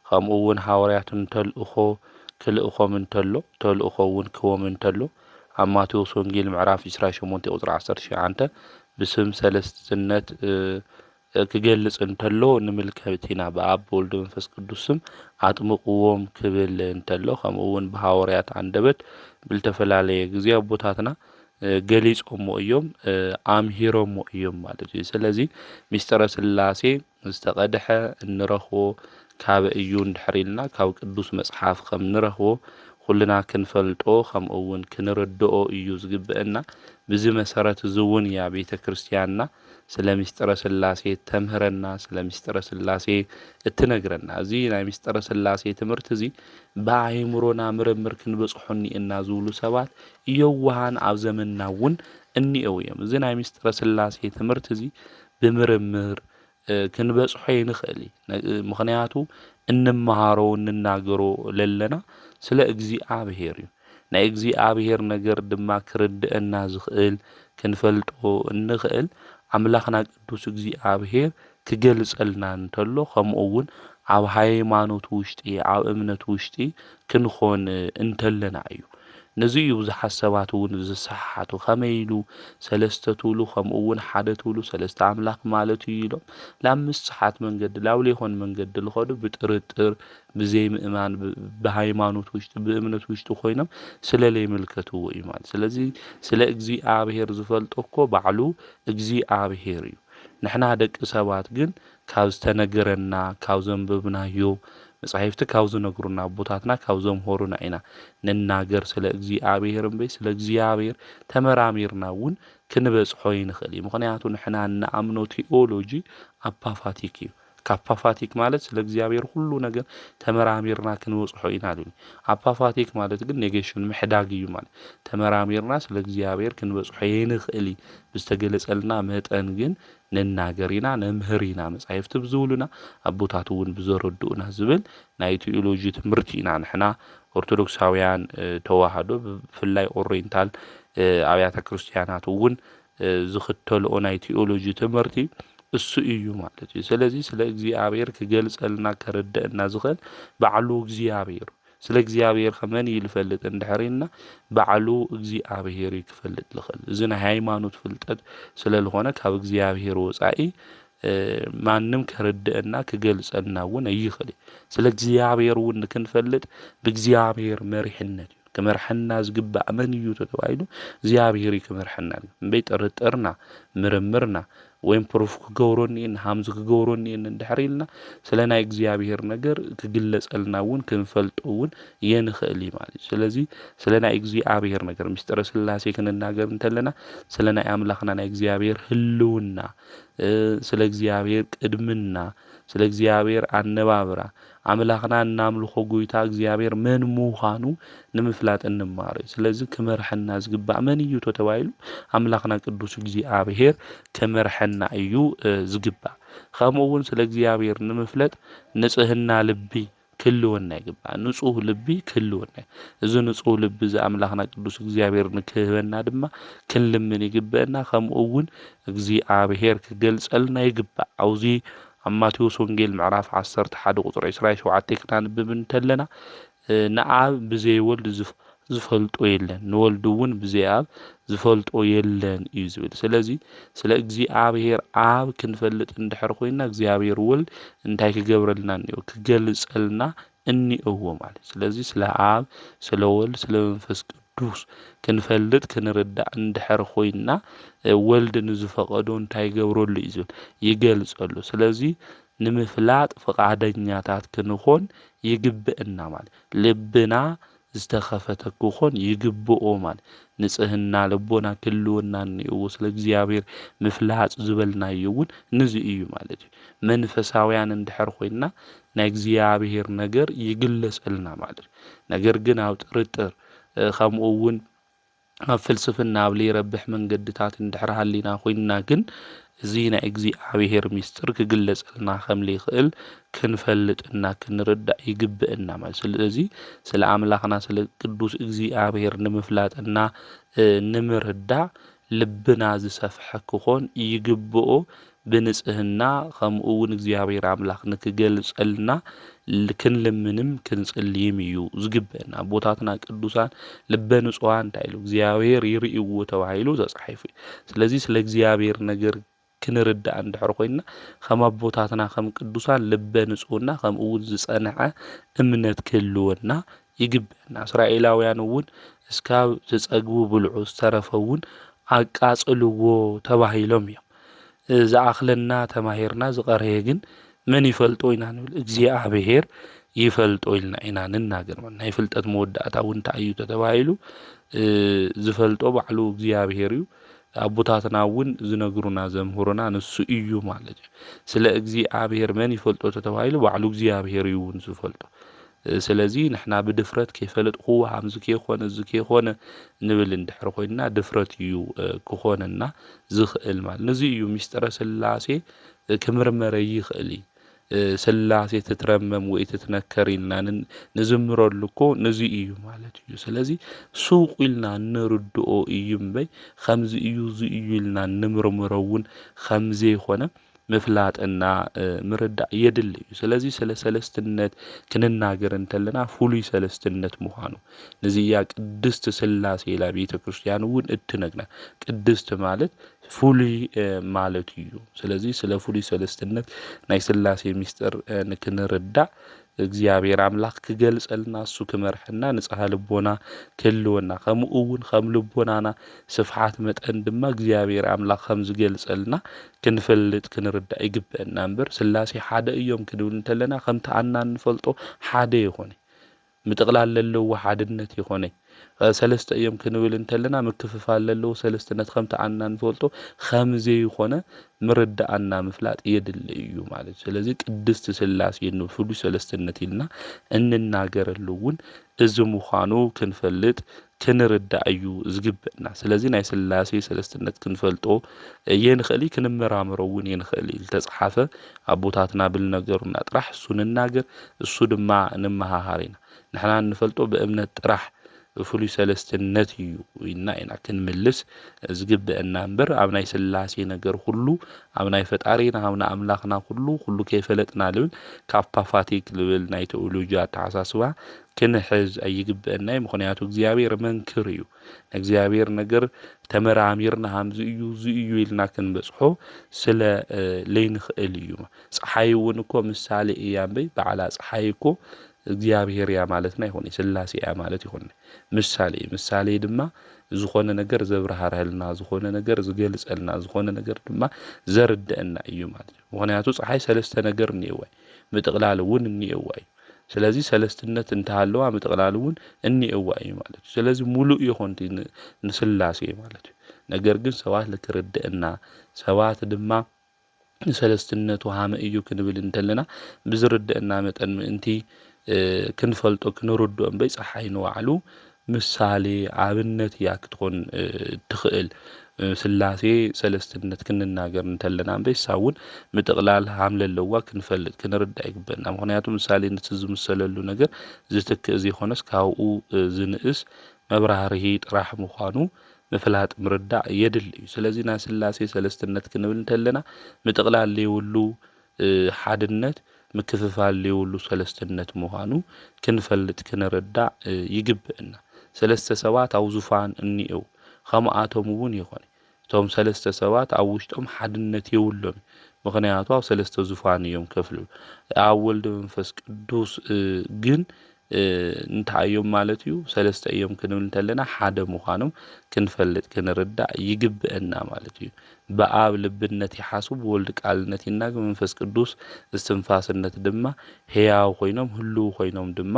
ከምኡ እውን ሓዋርያት እንተልእኾ ክልእኾም እንተሎ ተልእኾ እውን ክቦም እንተሎ ኣብ ማቴዎስ ወንጌል ምዕራፍ 28 ቁጥሪ 19 ብስም ሰለስትነት ክገልጽ እንተሎ ንምልከት ኢና ብኣብ ወልድ መንፈስ ቅዱስ ስም ኣጥምቅዎም ክብል እንተሎ ከምኡ እውን ብሓዋርያት አንደበት ብልተፈላለየ ግዜ ኣቦታትና ገሊጾሞ እዮም ኣምሂሮሞ እዮም ማለት እዩ ስለዚ ምስጢረ ስላሴ ዝተቀድሐ እንረኽቦ ካብ እዩ እንድሕሪልና ካብ ቅዱስ መጽሓፍ ከም ንረኽቦ ኩልና ክንፈልጦ ከምኡ እውን ክንርድኦ እዩ ዝግብአና ብዚ መሰረት ዝውን ያ ቤተ ክርስቲያንና ስለ ምስጢረ ስላሴ ተምህረና ስለ ምስጢረ ስላሴ እትነግረና እዚ ናይ ምስጢረ ስላሴ ትምህርቲ እዚ በአእምሮና ምርምር ክንበጽሖኒ እና ዝብሉ ሰባት የዋሃን ኣብ ዘመንና እውን እኒአው እዮም እዚ ናይ ምስጢረ ስላሴ ትምህርቲ እዚ ብምርምር ክንበጽሖ ይንኽእል ምክንያቱ እንመሃሮ እንናገሮ ለለና ስለ እግዚአብሔር እዩ ናይ እግዚአብሔር ነገር ድማ ክርድአና ዝኽእል ክንፈልጦ እንኽእል አምላኽና ቅዱስ እግዚአብሔር ክገልጸልና እንተሎ ከምኡ እውን ኣብ ሃይማኖት ውሽጢ ኣብ እምነት ውሽጢ ክንኾን እንተለና እዩ ነዚ እዩ ብዙሓት ሰባት እውን ዝሰሓቱ ከመይ ኢሉ ሰለስተ ትብሉ ከምኡ እውን ሓደ ትብሉ ሰለስተ አምላክ ማለት እዩ ኢሎም ለአምስት መንገዲ ላውሌሆን መንገዲ ልኸዱ ብጥርጥር ብዘይ ምእማን በሃይማኖት ውሽጢ በእምነት ውሽጢ ኮይኖም ስለለይ ምልከትዎ እዩ ማለት ስለዚ ስለ እግዚአብሔር ዝፈልጦ እኮ ባዕሉ እግዚአብሔር እዩ ንሕና ደቂ ሰባት ግን ካብ ዝተነገረና ካብ ዘንበብናዮ መጻሕፍቲ ካብ ዝነግሩና አቦታትና ካብ ዘምሆሩና ኢና ንናገር ስለ እግዚአብሔር እምበይ ስለ እግዚአብሔር ተመራሚርና እውን ክንበጽሖ ይንኽእል ምክንያቱ ንሕና ንኣምኖ ቴዎሎጂ አፓፋቲክ እዩ ካፓፋቲክ ማለት ስለ እግዚአብሔር ሁሉ ነገር ተመራሚርና ክንበጽሖ ኢና አሉኝ አፓፋቲክ ማለት ግን ኔጌሽን ምሕዳግ እዩ ማለት ተመራሚርና ስለ እግዚአብሔር ክንበጽሖ ይንኽእል ብዝተገለጸልና መጠን ግን ንናገሪና ነምህሪና መጻሕፍቲ ብዝብሉና አቦታት እውን ብዘረድኡና ዝብል ናይ ቴዎሎጂ ትምህርቲ ኢና ንሕና ኦርቶዶክሳውያን ተዋህዶ ብፍላይ ኦሪየንታል አብያተ ክርስቲያናት እውን ዝኽተልኦ ናይ ቴዎሎጂ ትምህርቲ እሱ እዩ ማለት እዩ ስለዚ ስለ እግዚአብሔር ክገልጸልና ከረድአና ዝኽእል ባዕሉ እግዚአብሔር ስለ እግዚአብሔር ከመን ይልፈልጥ እንድሕሪና ባዕሉ እግዚአብሔር ይክፈልጥ ልኽእል እዚ ናይ ሃይማኖት ፍልጠት ስለልኾነ ካብ እግዚአብሔር ወጻኢ ማንም ከረድአና ክገልጸልና እውን አይኽእል ስለ እግዚአብሔር እውን ክንፈልጥ በእግዚአብሔር መሪሕነት ከመርሐና ዝግባእ መን እዩ ተባይሉ እግዚአብሔር ይክመርሐና እምበይ ጥርጥርና ምርምርና ወይም ፕሩፍ ክገብሮኒ ሃምዝ ክገብሮኒ እንድሕር ኢልና ስለ ናይ እግዚኣብሔር ነገር ክግለጸልና እውን ክንፈልጦ እውን የንኽእል ማለት እዩ። ስለዚ ስለ ናይ እግዚኣብሔር ነገር ምስጢረ ስላሴ ክንናገር እንተለና ስለ ናይ ኣምላኽና ናይ እግዚኣብሔር ህልውና ስለ እግዚኣብሔር ቅድምና ስለ እግዚኣብሔር ኣነባብራ ኣምላኽና እናምልኾ ጎይታ እግዚኣብሔር መን ምዃኑ ንምፍላጥ እንማር እዩ። ስለዚ ክመርሐና ዝግባእ መን እዩ ተባሂሉ ኣምላኽና ቅዱስ እግዚኣብሔር ክመርሐና እዩ ዝግባእ። ከምኡ እውን ስለ እግዚኣብሔር ንምፍለጥ ንጽህና ልቢ ክህልወና ይግባእ። ንጹህ ልቢ ክህልወና እዚ ንጹህ ልቢ እዚ ኣምላኽና ቅዱስ እግዚአብሔር ንክህበና ድማ ክንልምን ይግበአና። ከምኡ እውን እግዚአብሔር ክገልጸልና ይግባእ። ኣብዚ ኣብ ማቴዎስ ወንጌል ምዕራፍ 11 ቁጥሪ 27 ክናንብብ እንተለና ንኣብ ብዘይ ወልድ ዝፈልጦ የለን ንወልድ እውን ብዘይ ኣብ ዝፈልጦ የለን እዩ ዝብል። ስለዚ ስለ እግዚአብሔር ኣብ ክንፈልጥ እንድሕር ኮይና እግዚአብሔር ወልድ እንታይ ክገብረልና እኒኦ ክገልጸልና እኒእዎ ማለት። ስለዚ ስለ ኣብ ስለ ወልድ ስለ መንፈስ ቅዱስ ክንፈልጥ ክንርዳእ እንድሕር ኮይና ወልድ ንዝፈቐዶ እንታይ ገብረሉ እዩ ዝብል ይገልጸሉ። ስለዚ ንምፍላጥ ፈቃደኛታት ክንኾን ይግብአና ማለት ልብና ዝተኸፈተ ክኾን ይግብኦ ማለት ንጽህና ልቦና ክህልወና እኒእዎ ስለ እግዚአብሔር ምፍላጥ ዝበልናዮ እውን ነዚ እዩ ማለት እዩ። መንፈሳውያን እንድሕር ኮይና ናይ እግዚአብሔር ነገር ይግለጸልና ማለት እዩ። ነገር ግን ኣብ ጥርጥር ከምኡ እውን ኣብ ፍልስፍና ኣብ ዘይረብሕ መንገድታት እንድሕር ሃሊና ኮይና ግን እዚ ናይ እግዚአብሔር ምስጢር ክግለጸልና ከም ዘይኽእል ክንፈልጥና ክንርዳእ ይግብአና ማለት። ስለዚ ስለ ኣምላኽና ስለ ቅዱስ እግዚአብሔር ንምፍላጥና ንምርዳእ ልብና ዝሰፍሐ ክኾን ይግብኦ ብንጽህና ከምኡ እውን እግዚአብሔር ኣምላኽ ንክገልጸልና ክንልምንም ክንጽልይም እዩ ዝግበአና። ቦታትና ቅዱሳን ልበ ንጹሃን እንታይ ኢሉ እግዚአብሔር ይርእይዎ ተባሂሉ ተጻሒፉ እዩ። ስለዚ ስለ እግዚአብሔር ነገር ክንርዳእ እንድሕር ኮይና ከም ኣቦታትና ከም ቅዱሳን ልበ ንጹህና ከምኡ እውን ዝጸንዐ እምነት ክህልወና ይግበአና። እስራኤላውያን እውን እስካብ ዝጸግቡ ብልዑ ዝተረፈ እውን ኣቃጽልዎ ተባሂሎም እዮም። ዝኣኽለና ተማሂርና ዝቐረየ ግን መን ይፈልጦ ኢና ንብል እግዚአብሔር ይፈልጦ ኢልና ኢና ንናገር። ናይ ፍልጠት መወዳእታ እውን እንታይ እዩ ተባሂሉ ዝፈልጦ ባዕሉ እግዚአብሔር እዩ። ኣቦታትና እውን ዝነግሩና ዘምህሩና ንሱ እዩ ማለት እዩ። ስለ እግዚአብሔር መን ይፈልጦ ተባሂሉ ባዕሉ እግዚአብሔር እዩ እውን ዝፈልጦ። ስለዚ ንሕና ብድፍረት ከይፈለጥኩ ሃምዚ ከይኮነ እዚ ከይኮነ ንብል እንድሕር ኮይና ድፍረት እዩ ክኾነና ዝኽእል ማለት ነዚ እዩ ምስጢረ ስላሴ ክምርመረ ይኽእል እዩ። ስላሴ ትትረመም ወይ ትትነከር ኢልና ንዝምረሉ እኮ ነዚ እዩ ማለት እዩ። ስለዚ ሱቕ ኢልና ንርድኦ እዩ እምበይ ከምዚ እዩ እዚ እዩ ኢልና ንምርምሮ እውን ከምዘይኮነ ምፍላጥና ምርዳእ የድሊ እዩ። ስለዚ ስለ ሰለስትነት ክንናገር እንተለና ፍሉይ ሰለስትነት ምዃኑ ነዚያ ቅድስቲ ስላሴ ኢላ ቤተ ክርስቲያን እውን እትነግረና ቅድስቲ ማለት ፍሉይ ማለት እዩ። ስለዚ ስለ ፍሉይ ሰለስትነት ናይ ስላሴ ምስጢር ንክንርዳእ እግዚአብሔር ኣምላኽ ክገልጸልና እሱ ክመርሐና ንጽሐ ልቦና ክህልወና ከምኡ እውን ከም ልቦናና ስፍሓት መጠን ድማ እግዚአብሔር ኣምላኽ ከም ዝገልጸልና ክንፈልጥ ክንርዳእ ይግበአና እምበር ስላሴ ሓደ እዮም ክንብል እንተለና ከምቲ ኣና ንፈልጦ ሓደ ይኾነ ምጥቕላል ዘለዎ ሓድነት ይኾነ ሰለስተ እዮም ክንብል እንተለና ምክፍፋል ዘለዎ ሰለስትነት ከምቲ ኣና ንፈልጦ ከምዘይኮነ ምርዳእና ምፍላጥ የድሊ እዩ ማለት። ስለዚ ቅድስቲ ስላሴ ፍሉይ ሰለስትነት ኢልና እንናገረሉ እውን እዚ ምዃኑ ክንፈልጥ ክንርዳእ እዩ ዝግበአና። ስለዚ ናይ ስላሴ ሰለስትነት ክንፈልጦ የንኽእል ክንመራመሮ እውን የንኽእል ዝተጻሓፈ ኣቦታትና ብልነገሩና ጥራሕ እሱ ንናገር እሱ ድማ ንመሃሃር ኢና። ንሕና እንፈልጦ ብእምነት ጥራሕ ፍሉይ ሰለስትነት እዩ ኢልና ኢና ክንምልስ ዝግበአና እምበር ኣብ ናይ ስላሴ ነገር ሁሉ ኣብ ናይ ፈጣሪና ኣብ ናይ ኣምላኽና ሁሉ ከይፈለጥና ልብል ካብ ፓፋቲክ ልብል ናይ ቴዎሎጂ ኣተሓሳስባ ክንሕዝ ኣይግበአና። ምክንያቱ እግዚአብሔር መንክር እዩ። እግዚአብሔር ነገር ተመራሚርና ሃምዚ እዩ እዚ እዩ ኢልና ክንበጽሖ ስለ ለይንኽእል እዩ። ፀሓይ እውን እኮ ምሳሌ እያ እምበይ በዓላ ፀሓይ እኮ እግዚአብሔር ያ ማለትና ይሆነ ስላሴ ያ ማለት ይሆነ ምሳሌ ድማ ዝኾነ ነገር ዘብርሃርህልና ዝኾነ ነገር ዝገልጸልና ዝኾነ ነገር ድማ ዘርድአና እዩ ማለት እዩ ምክንያቱ ፀሓይ ሰለስተ ነገር እኒአዋ ምጥቕላል እውን እኒአዋ እዩ ስለዚ ሰለስትነት እንተሃለዋ ምጥቕላል እውን እኒአዋ እዩ ማለት እዩ ስለዚ ሙሉእ ይኾንቲ ንስላሴ ማለት እዩ ነገር ግን ሰባት ልክርድአና ሰባት ድማ ሰለስትነቱ ሃመ እዩ ክንብል እንተለና ብዝርድአና መጠን ምእንቲ ክንፈልጦ ክንርድኦ እምበይ ፀሓይ ንባዕሉ ምሳሌ ኣብነት እያ ክትኮን ትኽእል ስላሴ ሰለስትነት ክንናገር እንተለና እምበይ ሳውን ምጥቕላል ሃምለ ኣለዋ ክንፈልጥ ክንርዳእ ይግበአና ምክንያቱ ምሳሌ ነቲ ዝምሰለሉ ነገር ዝትክእ ዘይኮነስ ካብኡ ዝንእስ መብራህርሂ ጥራሕ ምዃኑ ምፍላጥ ምርዳእ የድል እዩ ስለዚ ናይ ስላሴ ሰለስትነት ክንብል እንተለና ምጥቕላል ዘይብሉ ሓድነት ምክፍፋል ዘይብሉ ሰለስትነት ምዃኑ ክንፈልጥ ክንርዳእ ይግብአና ሰለስተ ሰባት ኣብ ዙፋን እኒአው ከምኣቶም እውን ይኾነ እቶም ሰለስተ ሰባት ኣብ ውሽጦም ሓድነት የብሎም ምክንያቱ ኣብ ሰለስተ ዙፋን እዮም ከፍሉ ኣብ ወልድ መንፈስ ቅዱስ ግን እንታይ እዮም ማለት እዩ ሰለስተ እዮም ክንብል እንተለና ሓደ ምዃኖም ክንፈልጥ ክንርዳእ ይግብአና ማለት እዩ በአብ ልብነት ይሓስቡ በወልድ ቃልነት ይናገር መንፈስ ቅዱስ እስትንፋስነት ድማ ሕያው ኮይኖም ህልው ኮይኖም ድማ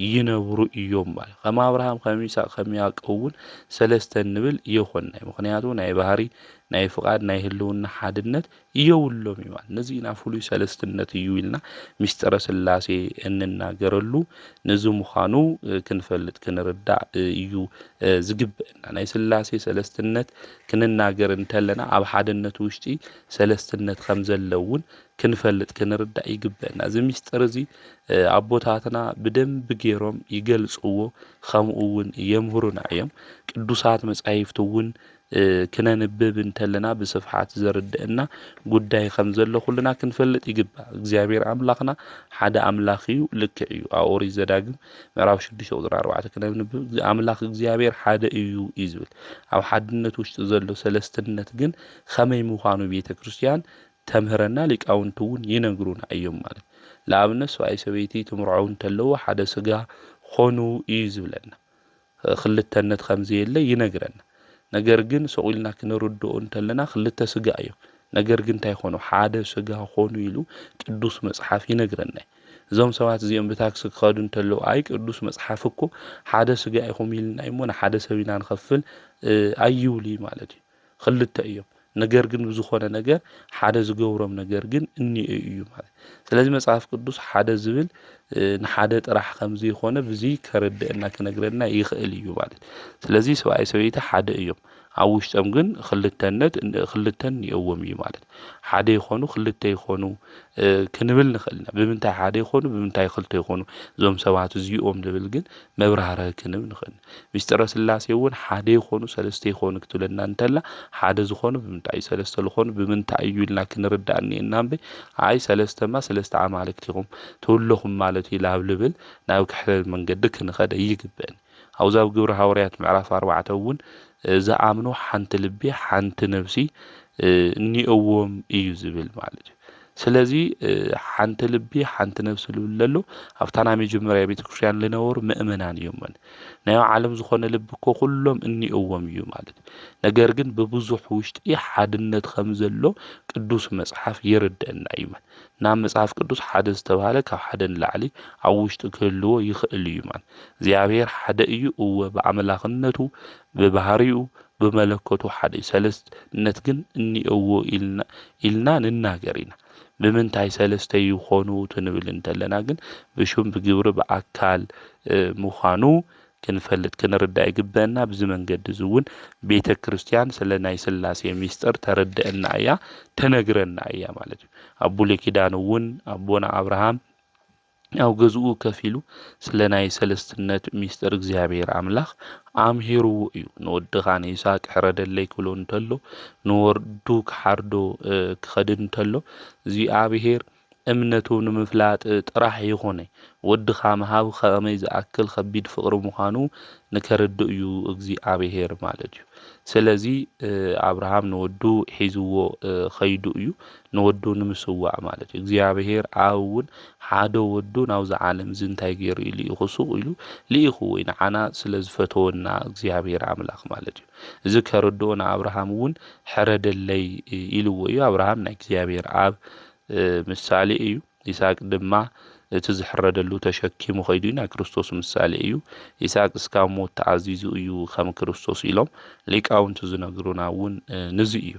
ይነብሩ እዮም ማለት ከም አብርሃም ከም ይስሐቅ ከም ያዕቆብ እውን ሰለስተ ንብል ይኾንናይ ምክንያቱ ናይ ባህሪ ናይ ፍቃድ ናይ ህልውና ሓድነት የብሎም እዩ ማለት ነዚ ኢና ፍሉይ ሰለስትነት እዩ ኢልና ምስጢረ ስላሴ እንናገረሉ ነዚ ምዃኑ ክንፈልጥ ክንርዳእ እዩ ዝግብአና ናይ ስላሴ ሰለስትነት ክንናገር እንተለና ኣብ ሓድነት ውሽጢ ሰለስትነት ከም ዘለውን ክንፈልጥ ክንርዳእ ይግበአና እዚ ምስጢር እዚ ኣቦታትና ብደንብ ገይሮም ይገልጽዎ ከምኡ እውን የምህሩና እዮም ቅዱሳት መጻሕፍት እውን ክነንብብ እንተለና ብስፍሓት ዘርድአና ጉዳይ ከም ዘሎ ኩልና ክንፈልጥ ይግባእ እግዚአብሔር አምላኽና ሓደ አምላኽ እዩ ልክዕ እዩ ኣብ ኦሪት ዘዳግም ምዕራፍ 6 ቁጥሪ 4 ክነንብብ አምላኽ እግዚአብሔር ሓደ እዩ ይዝብል ኣብ ሓድነት ውሽጢ ዘሎ ሰለስትነት ግን ከመይ ምዃኑ ቤተ ክርስቲያን ተምህረና ሊቃውንት እውን ይነግሩና እዮም ማለት ለኣብነት ሰብኣይ ሰበይቲ ትምርዐው እንተለዎ ሓደ ስጋ ኾኑ እዩ ዝብለና ክልተነት ከምዘየለ ይነግረና ነገር ግን ሰቂልና ክንርድኦ እንተለና ክልተ ስጋ እዮም ነገር ግን እንታይ ኾኑ ሓደ ስጋ ኾኑ ኢሉ ቅዱስ መጽሓፍ ይነግረና እዞም ሰባት እዚኦም ብታክሲ ክኸዱ እንተለዉ አይ ቅዱስ መጽሓፍ እኮ ሓደ ስጋ ኢኹም ኢልና እሞ ሓደ ሰብ ኢና ንኸፍል ኣይውሊ ማለት እዩ ክልተ እዮም ነገር ግን ብዝኾነ ነገር ሓደ ዝገብሮም ነገር ግን እኒአ እዩ ማለት ስለዚ መጽሐፍ ቅዱስ ሓደ ዝብል ንሓደ ጥራሕ ከም ዘይኾነ በዚ ከረድአና ክነግረና ይኽእል እዩ ማለት ስለዚ ሰብኣይ ሰበይቲ ሓደ እዮም ኣብ ውሽጦም ግን ክልተን ይእወም እዩ ማለት ሓደ ይኾኑ ክልተ ይኾኑ ክንብል ንኽእልና ብምንታይ ሓደ ይኾኑ ብምንታይ ክልተ ይኾኑ እዞም ሰባት እዚኦም ልብል ግን መብራህርሂ ክንብል ንኽእል ምስጢረ ስላሴ እውን ሓደ ይኾኑ ሰለስተ ይኾኑ ክትብለና እንተላ ሓደ ዝኾኑ ብምንታይ ሰለስተ ዝኾኑ ብምንታይ እዩ ኢልና ክንርዳእ እኒአና እምበይ አይ ሰለስተማ ሰለስተ ኣማልክቲ ኢኹም ትውለኹም ማለት እዩ ላብ ልብል ናብ ክሕደት መንገዲ ክንኸደ ይግበአን ኣብዛ ኣብ ግብረ ሐዋርያት ምዕራፍ 4 እውን ዝኣምኑ ሓንቲ ልቢ ሓንቲ ነፍሲ እኒአዎም እዩ ዝብል ማለት እዩ ስለዚ ሓንቲ ልቢ ሓንቲ ነፍሲ ልብል ዘሎ ኣብታ ናይ መጀመርያ ቤተ ክርስቲያን ዝነበሩ ምእመናን እዮም ናይ ዓለም ዝኾነ ልቢ እኮ ኩሎም እኒአዎም እዩ ማለት ነገር ግን በብዙሕ ውሽጢ ሓድነት ከም ዘሎ ቅዱስ መጽሓፍ ይርድአና እዩ ማለት ናብ መጽሐፍ ቅዱስ ሓደ ዝተባሃለ ካብ ሓደ ንላዕሊ ኣብ ውሽጢ ክህልዎ ይኽእል እዩ ማለት እግዚአብሔር ሓደ እዩ እወ ብኣምላኽነቱ ብባህሪኡ ብመለኮቱ ሓደ ሰለስትነት ግን እኒአዎ ኢልና ንናገር ኢና ብምንታይ ሰለስተ ይኾኑ ትንብል እንተለና ግን ብሹም ብግብሪ በአካል ምዃኑ ክንፈልጥ ክንርዳእ ይግበአና ብዚ መንገዲ እውን ቤተ ክርስቲያን ስለ ናይ ስላሴ ምስጢር ተረድአና እያ ተነግረና እያ ማለት እዩ ኣብ ብሉይ ኪዳን እውን ኣቦና አብርሃም ያው ገዝኡ ከፊሉ ስለ ናይ ሰለስትነት ምስጢር እግዚአብሔር አምላኽ ኣምሂርዎ እዩ ንወድኻ ንይስሐቅ ሕረደለይ ክብሎ እንተሎ ንወርዱ ክሓርዶ ክኸድን እንተሎ እግዚአብሔር እምነቱ ንምፍላጥ ጥራሕ ይኾነ ወድኻ ምሃብ ከመይ ዝኣክል ከቢድ ፍቅሪ ምዃኑ ንከርድእ እዩ እግዚኣብሔር ማለት እዩ። ስለዚ አብርሃም ንወዱ ሒዝዎ ኸይዱ እዩ ንወዱ ንምስዋዕ ማለት እዩ። እግዚኣብሔር ኣብ እውን ሓደ ወዱ ናብዚ ዓለም እዚ እንታይ ገይሩ እዩ ልኢኹ ሱቕ ኢሉ ልኢኹ ወይ ንዓና ስለ ዝፈተወና እግዚኣብሔር ኣምላኽ ማለት እዩ። እዚ ከርድኦ ንኣብርሃም እውን ሕረደለይ ኢልዎ እዩ። ኣብርሃም ናይ እግዚኣብሔር ኣብ ምሳሌ እዩ። ይስሐቅ ድማ እቲ ዝሕረደሉ ተሸኪሙ ኸይዱ ናይ ክርስቶስ ምሳሌ እዩ። ይስሐቅ እስካብ ሞት ተኣዚዙ እዩ ከም ክርስቶስ ኢሎም ሊቃውንቲ ዝነግሩና እውን ንዚ እዩ።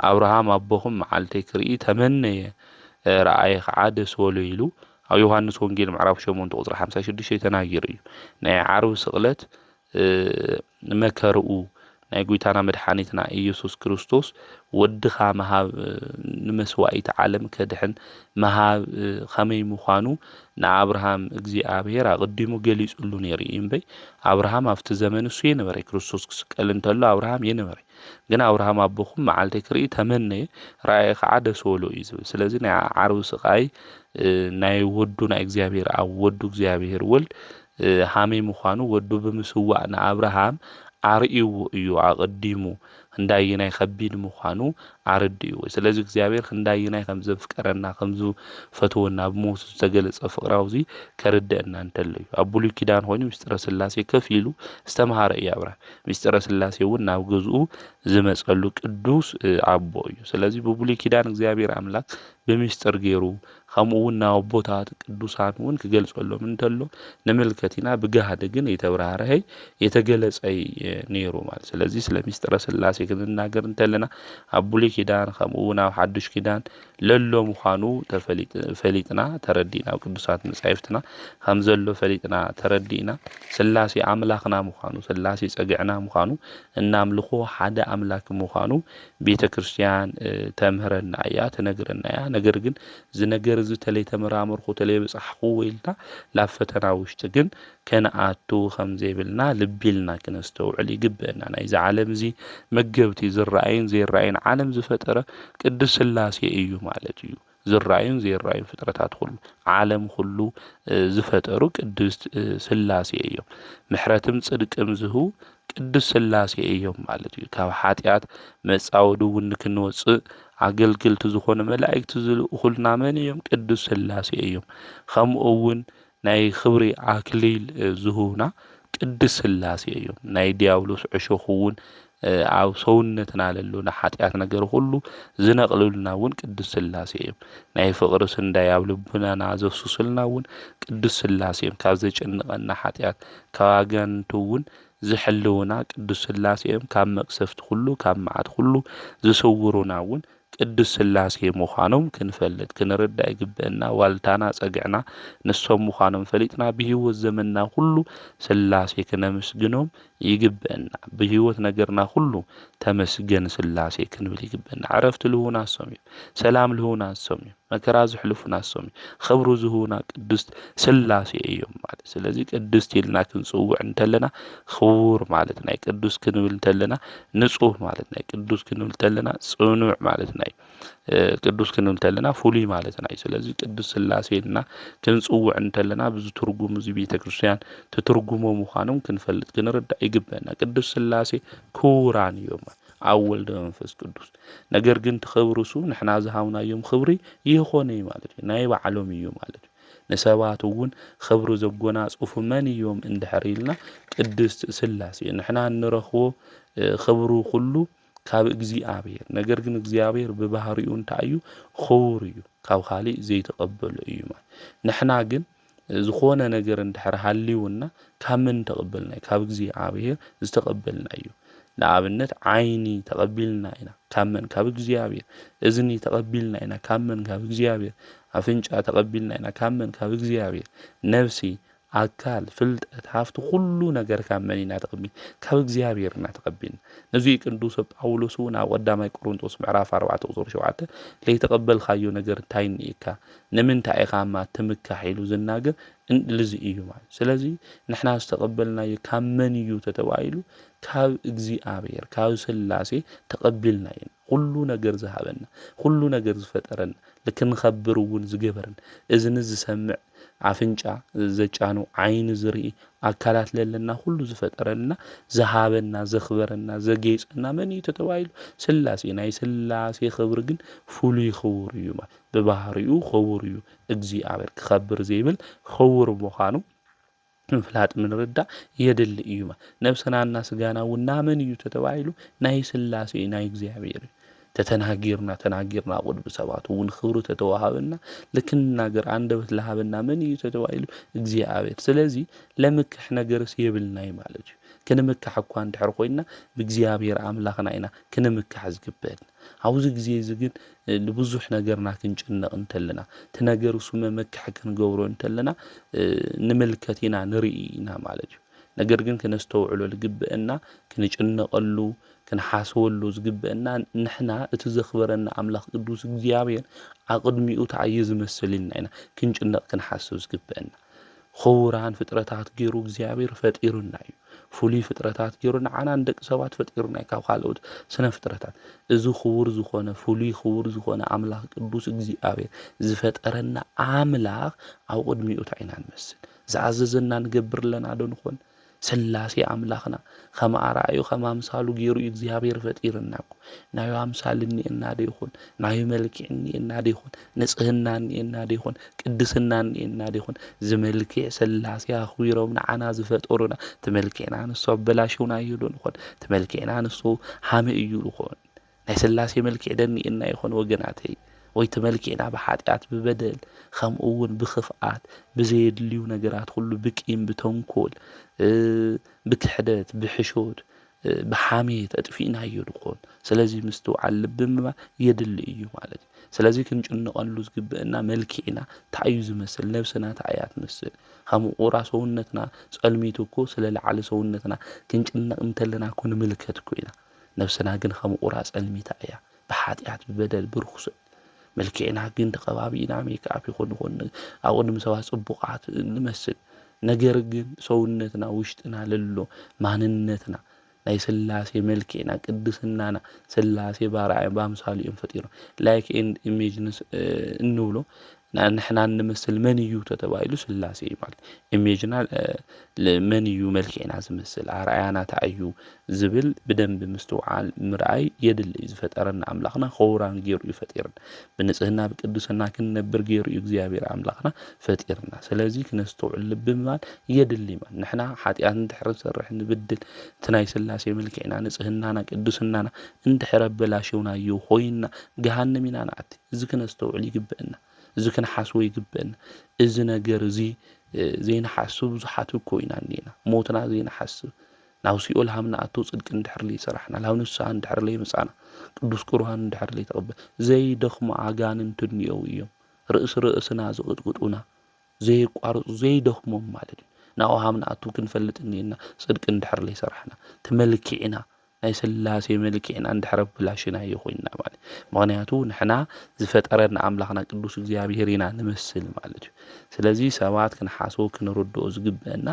ኣብርሃም ኣቦኹም መዓልተይ ክርኢ ተመነየ ረኣየ ከዓ ደስ በሎ ኢሉ ኣብ ዮሃንስ ወንጌል ምዕራፍ 8 ቁጥሪ 56 ተናጊሩ እዩ። ናይ ዓርቢ ስቕለት መከርኡ ናይ ጎይታና መድሓኒትና ኢየሱስ ክርስቶስ ወድኻ መሃብ ንመስዋኢት ዓለም ከድሕን መሃብ ከመይ ምዃኑ ንኣብርሃም እግዚኣብሔር ኣቐዲሙ ገሊጹሉ ነይሩ እዩ እምበይ ኣብርሃም ኣብቲ ዘመን እሱ የነበረ ክርስቶስ ክስቀል እንተሎ ኣብርሃም የነበረ ግን ኣብርሃም ኣቦኹም መዓልተይ ክርኢ ተመነየ ረኣየ ከዓ ደስ በሎ እዩ ዝብል። ስለዚ ናይ ዓርቢ ስቃይ ናይ ወዱ ናይ እግዚኣብሔር ኣብ ወዱ እግዚኣብሔር ወልድ ሃመይ ምዃኑ ወዱ ብምስዋዕ ንኣብርሃም ኣርእይዎ እዩ ኣቐዲሙ ክንዳይናይ ከቢድ ምዃኑ ኣረዲእዎ። ስለዚ እግዚኣብሔር ክንዳይናይ ከም ዘፍቀረና ከም ዝፈትወና ብሞቱ ዝተገለጸ ፍቅራዊ እዚ ከርድአና እንተሎ እዩ። ኣብ ብሉይ ኪዳን ኮይኑ ምስጢረ ስላሴ ከፍ ኢሉ ዝተምሃረ እዩ ኣብርሃም። ምስጢረ ስላሴ እውን ናብ ገዝኡ ዝመጸሉ ቅዱስ ኣቦ እዩ። ስለዚ ብብሉይ ኪዳን እግዚኣብሔር ኣምላክ ብምስጢር ገይሩ ከምኡ እውን ናብ ኣቦታት ቅዱሳን እውን ክገልጸሎም እንተሎ ንምልከት ኢና። ብገሃድ ግን የተብራህርሀ የተገለጸ ነይሩ ማለት። ስለዚ ስለ ምስጢረ ስላሴ ክንናገር እንተለና ኣብ ብሉይ ኪዳን ከምኡ እውን ኣብ ሓዱሽ ኪዳን ለሎ ምዃኑ ፈሊጥና ተረዲእና ኣብ ቅዱሳት መጻሕፍትና ከም ዘሎ ፈሊጥና ተረዲእና ስላሴ ኣምላኽና ምዃኑ ስላሴ ፀጊዕና ምዃኑ እናምልኾ ሓደ ኣምላክ ምዃኑ ቤተ ክርስቲያን ተምህረና እያ ተነግረና እያ። ነገር ግን እዚ ነገር እዚ ተለይ ተመራመርኩ ተለይ በጻሕኩ ወይልና ላብ ፈተና ውሽጢ ግን ከነኣቱ ከም ዘይብልና ልቢልና ክነስተውዕል ይግብአና። ናይዚ ዓለም እዚ መገብቲ ዝረአይን ዘይረአይን ዓለም ዝፈጠረ ቅዱስ ስላሴ እዩ ማለት እዩ። ዝረአዩን ዘይረአዩን ፍጥረታት ኩሉ ዓለም ኩሉ ዝፈጠሩ ቅዱስ ስላሴ እዮም። ምሕረትም ጽድቅም ዝህቡ ቅዱስ ስላሴ እዮም ማለት እዩ። ካብ ኃጢአት መጻወዱ እውን ንክንወፅእ ኣገልግልቲ ዝኾነ መላእክቲ ዝልእኹልና መን እዮም? ቅዱስ ስላሴ እዮም። ከምኡ እውን ናይ ክብሪ ኣክሊል ዝህቡና ቅዱስ ስላሴ እዮም። ናይ ዲያብሎስ ዕሾኽ እውን ኣብ ሰውነትና ለሎ ንኃጢአት ነገር ሁሉ ዝነቕልልና እውን ቅዱስ ስላሴ እዮም። ናይ ፍቅሪ ስንዳይ ኣብ ልብናና ዘፍስሱልና እውን ቅዱስ ስላሴ እዮም። ካብ ዘጨንቐና ኃጢአት ካብ ኣጋንንቱ እውን ዝሕልውና ቅዱስ ስላሴ እዮም። ካብ መቅሰፍቲ ሁሉ ካብ መዓት ሁሉ ዝሰውሩና እውን ቅዱስ ስላሴ ምዃኖም ክንፈልጥ ክንርዳእ ይግብአና። ዋልታና ፀጊዕና ንሶም ምዃኖም ፈሊጥና ብህይወት ዘመንና ሁሉ ስላሴ ክነመስግኖም ይግብአና። ብህይወት ነገርና ሁሉ ተመስገን ስላሴ ክንብል ይግብአና። ዕረፍቲ ልሁና እሶም እዮም። ሰላም ልሁና እሶም እዮም። መከራ ዝሕልፉና እሶም እዮም። ክብሪ ዝህቡና ቅዱስ ስላሴ እዮም ማለት። ስለዚ ቅዱስ ኢልና ክንጽውዕ እንተለና ክቡር ማለት ናይ ቅዱስ ክንብል እንተለና ንጹህ ማለት ናይ ቅዱስ ክንብል እንተለና ጽኑዕ ማለት ናይ ቅዱስ ክንብል እንተለና ፍሉይ ማለት ናይ። ስለዚ ቅዱስ ስላሴና ክንጽውዕ እንተለና ብዙ ትርጉም እዚ ቤተ ክርስቲያን ትትርጉሞ ምዃኖም ክንፈልጥ ክንርዳእ ይግብአና። ቅዱስ ስላሴ ክቡራን እዮም ኣብ ወልድ መንፈስ ቅዱስ። ነገር ግን ትኽብርሱ ንሕና ዝሃብናዮም ክብሪ ይኾነ ማለት እዩ። ናይ ባዕሎም እዩ ማለት እዩ። ንሰባት እውን ክብሪ ዘጎናጽፉ መን እዮም እንድሕር ኢልና ቅዱስ ስላሴ ንሕና እንረኽቦ ክብሩ ኩሉ ካብ እግዚኣብሔር። ነገር ግን እግዚኣብሔር ብባህሪኡ እንታይ እዩ? ክቡር እዩ። ካብ ካሊእ ዘይተቐበሎ እዩ ማለት። ንሕና ግን ዝኾነ ነገር እንድሕር ሃልዩና ካብ መን ተቐበልና? ካብ እግዚኣብሔር ዝተቐበልና እዩ። ንኣብነት ዓይኒ ተቐቢልና ኢና ካብ መን? ካብ እግዚኣብሔር። እዝኒ ተቐቢልና ኢና ካብ መን? ካብ እግዚአብሔር። ኣፍንጫ ተቐቢልና ኢና ካብ መን? ካብ እግዚአብሔር። ነፍሲ ኣካል ፍልጠት ሃፍቲ ኩሉ ነገር ካብ መን ኢና ተቐቢልና? ካብ እግዚአብሔር ኢና ተቐቢልና። ነዚ ቅዱስ ጳውሎስ እውን ኣብ ቀዳማይ ቆሮንቶስ ምዕራፍ 4 ቁጥሪ 7 ለይተቐበልካዮ ነገር እንታይ ንኢካ ንምንታይ ኢኻ ማ ትምካሕ ኢሉ ዝናገር እንልዚ እዩ ማለት። ስለዚ ንሕና ዝተቐበልናዮ ካብ መን እዩ ተተባሂሉ ካብ እግዚአብሔር ካብ ስላሴ ተቐቢልና ኢና። ኩሉ ነገር ዝሃበና ኩሉ ነገር ዝፈጠረና ልክንኸብር እውን ዝገበረና እዝኒ ዝሰምዕ አፍንጫ ዘጫኑ ዓይኒ ዝርኢ አካላት ለለና ሁሉ ዝፈጠረና ዝሃበና ዘኽበረና ዘጌጸና መን እዩ ተባሂሉ ስላሴ ናይ ስላሴ ክብሪ ግን ፍሉይ ክቡር እዩ ማለት ብባህሪኡ ክቡር እዩ እግዚአብሔር ክኸብር ዘይብል ክቡር ምዃኑ ምፍላጥ ምንርዳእ የድሊ እዩ ማለት ነፍስናና ስጋና ውና መን እዩ ተባሂሉ ናይ ስላሴ ናይ እግዚአብሔር ተተናጊርና ቁድ ብሰባት እውን ክብሩ ተተዋሃበና ልክንናገር አንደበት ለሃበና መን እዩ ተባሂሉ እግዚአብሔር ስለዚህ ለምክሕ ነገርስ የብልናይ ማለት እዩ ክንምክሕ እኳ እንድሕር ኮይና ብእግዚአብሔር አምላኽና ኢና ክንምክሕ ዝግበአና አውዚ ጊዜ ግን ብዙሕ ነገርና ክንጭነቕ እንተለና ተነገር እሱ መመክሕ ክንገብሮ እንተለና ንምልከት ኢና ንርኢ ኢና ማለት እዩ ነገር ግን ክነስተውዕሎ ዝግበአና ክንጭነቐሉ ክንሓስበሉ ዝግበአና ንሕና እቲ ዘኽበረና አምላኽ ቅዱስ እግዚአብሔር አቅድሚኡ ታየ ዝመስልና ኢና ክንጭነቕ ክንሓስብ ዝግበአና ክቡራን ፍጥረታት ገይሩ እግዚአብሔር ፈጢሩና እዩ ፍሉይ ፍጥረታት ገይሩ ንዓና ደቂ ሰባት ፈጢሩና ካብ ካልኦት ስነ ፍጥረታት እዚ ክቡር ዝኾነ ፍሉይ ክቡር ዝኾነ አምላኽ ቅዱስ እግዚአብሔር ዝፈጠረና አምላኽ ኣብ ቅድሚኡ ታይና ንመስል ዝኣዘዘና ንገብር ለና ዶ ንኾን ስላሴ አምላኽና ከመ አርአዩ ከመ አምሳሉ ገይሩ እግዚአብሔር ፈጢርና እኮ ናዩ አምሳል እኒአና ዶ ይኹን ናዩ መልክዕ እኒአና ዶ ይኹን ንጽህና እኒአና ዶ ይኹን ቅድስና እኒአና ዶ ይኹን ዝመልክዕ ስላሴ አኽቢሮም ንዓና ዝፈጠሩና ተመልክዕና ንሱ አበላሽውና እዩ ዶ ንኾን ተመልክዕና ንሱ ሃመ እዩ ንኾን ናይ ስላሴ መልክዕ ደኒአና ይኹን ወገናተይ ወይ ተመልክዕና በኃጢአት በበደል ከምኡውን ብኽፍአት ብዘይድልዩ ነገራት ሁሉ ብቂም ብተንኮል ብክሕደት ብሕሾት ብሓሜት አጥፊእናዮ ድኾን ስለዚህ ምስትውዓል ልብምባ የድሊ እዩ ማለት ስለዚህ ክንጭንቐሉ ዝግበአና መልክዕና ታዩ ዝመስል ነብስና ታያ ትመስል ከምኡ ራ ሰውነትና ጸልሚቱ እኮ ስለለዓለ ሰውነትና ክንጭነቕ እንተለና እኮ ንምልከት ኮይና ነብስና ግን ከምኡ ራ ጸልሚታ እያ በኃጢአት በበደል ብርኩስ መልክዕና ግን ተቀባቢና ሜካፕ ይኾን አሁንም ሰባ ጽቡቃት እንመስል ነገር ግን ሰውነትና ውሽጥና ለሎ ማንነትና ናይ ስላሴ መልክዕና ቅድስናና ስላሴ ባርአይ በአምሳሉ ፈጢሩ ላይክ ኤንድ ኢሜጅንስ እንብሎ ንሕና እንመስል መን እዩ ተባሂሉ ስላሴ ማለት ኢሜጅና ለመን እዩ መልክዕና ዝመስል አርአያና ታዩ ዝብል በደንብ ምስተውዓል ምርአይ የድል ዝፈጠረና አምላኽና ኸውራን ገይሩ ይፈጢርና በንጽህና በቅድስና ክንነብር ገይሩ እግዚአብሔር አምላኽና ፈጢርና ስለዚህ ክነስተውዕል ልብምባል የድል ይማል ንሕና ኃጢአት እንድሕር ሰርሕ ንብድል ትናይ ስላሴ መልክዕና ንጽህናና ቅድስናና እንድሕር በላሽውና እዩ ሆይና ገሃነም ኢና ናአቲ እዚ ክነስተውዕል ይግበአና እዚ ክንሓስቦ ይግበአና እዚ ነገር እዚ ዘይንሓስብ ብዙሓት እኮ ኢና እኒአና ሞትና ዘይንሓስብ ናብ ሲኦል ሃምና አቶ ጽድቅ እንድሕር ለይሰራሕና ናብ ንስሓ እንድሕር ለይመጻና ቅዱስ ቁርባን እንድሕር ለይተቐበል ዘይደኽሙ አጋንንት እኒአው እዮም ርእስና ዝቕጥቅጡና ዘይቋርፁ ዘይደኽሞም ማለት እዩ ናብ ሃምና አቶ ክንፈልጥ እኒአና ጽድቅ እንድሕር ለይሰራሕና ተመልክዕና ናይ ስላሴ መልክዕና እንድሕር ብላሽና ይኾይና ማለት ምክንያቱ ንሕና ዝፈጠረና አምላኽና ቅዱስ እግዚአብሔር ኢና ንመስል ማለት እዩ ስለዚህ ሰባት ክንሓስቦ ክንርድኦ ዝግበአና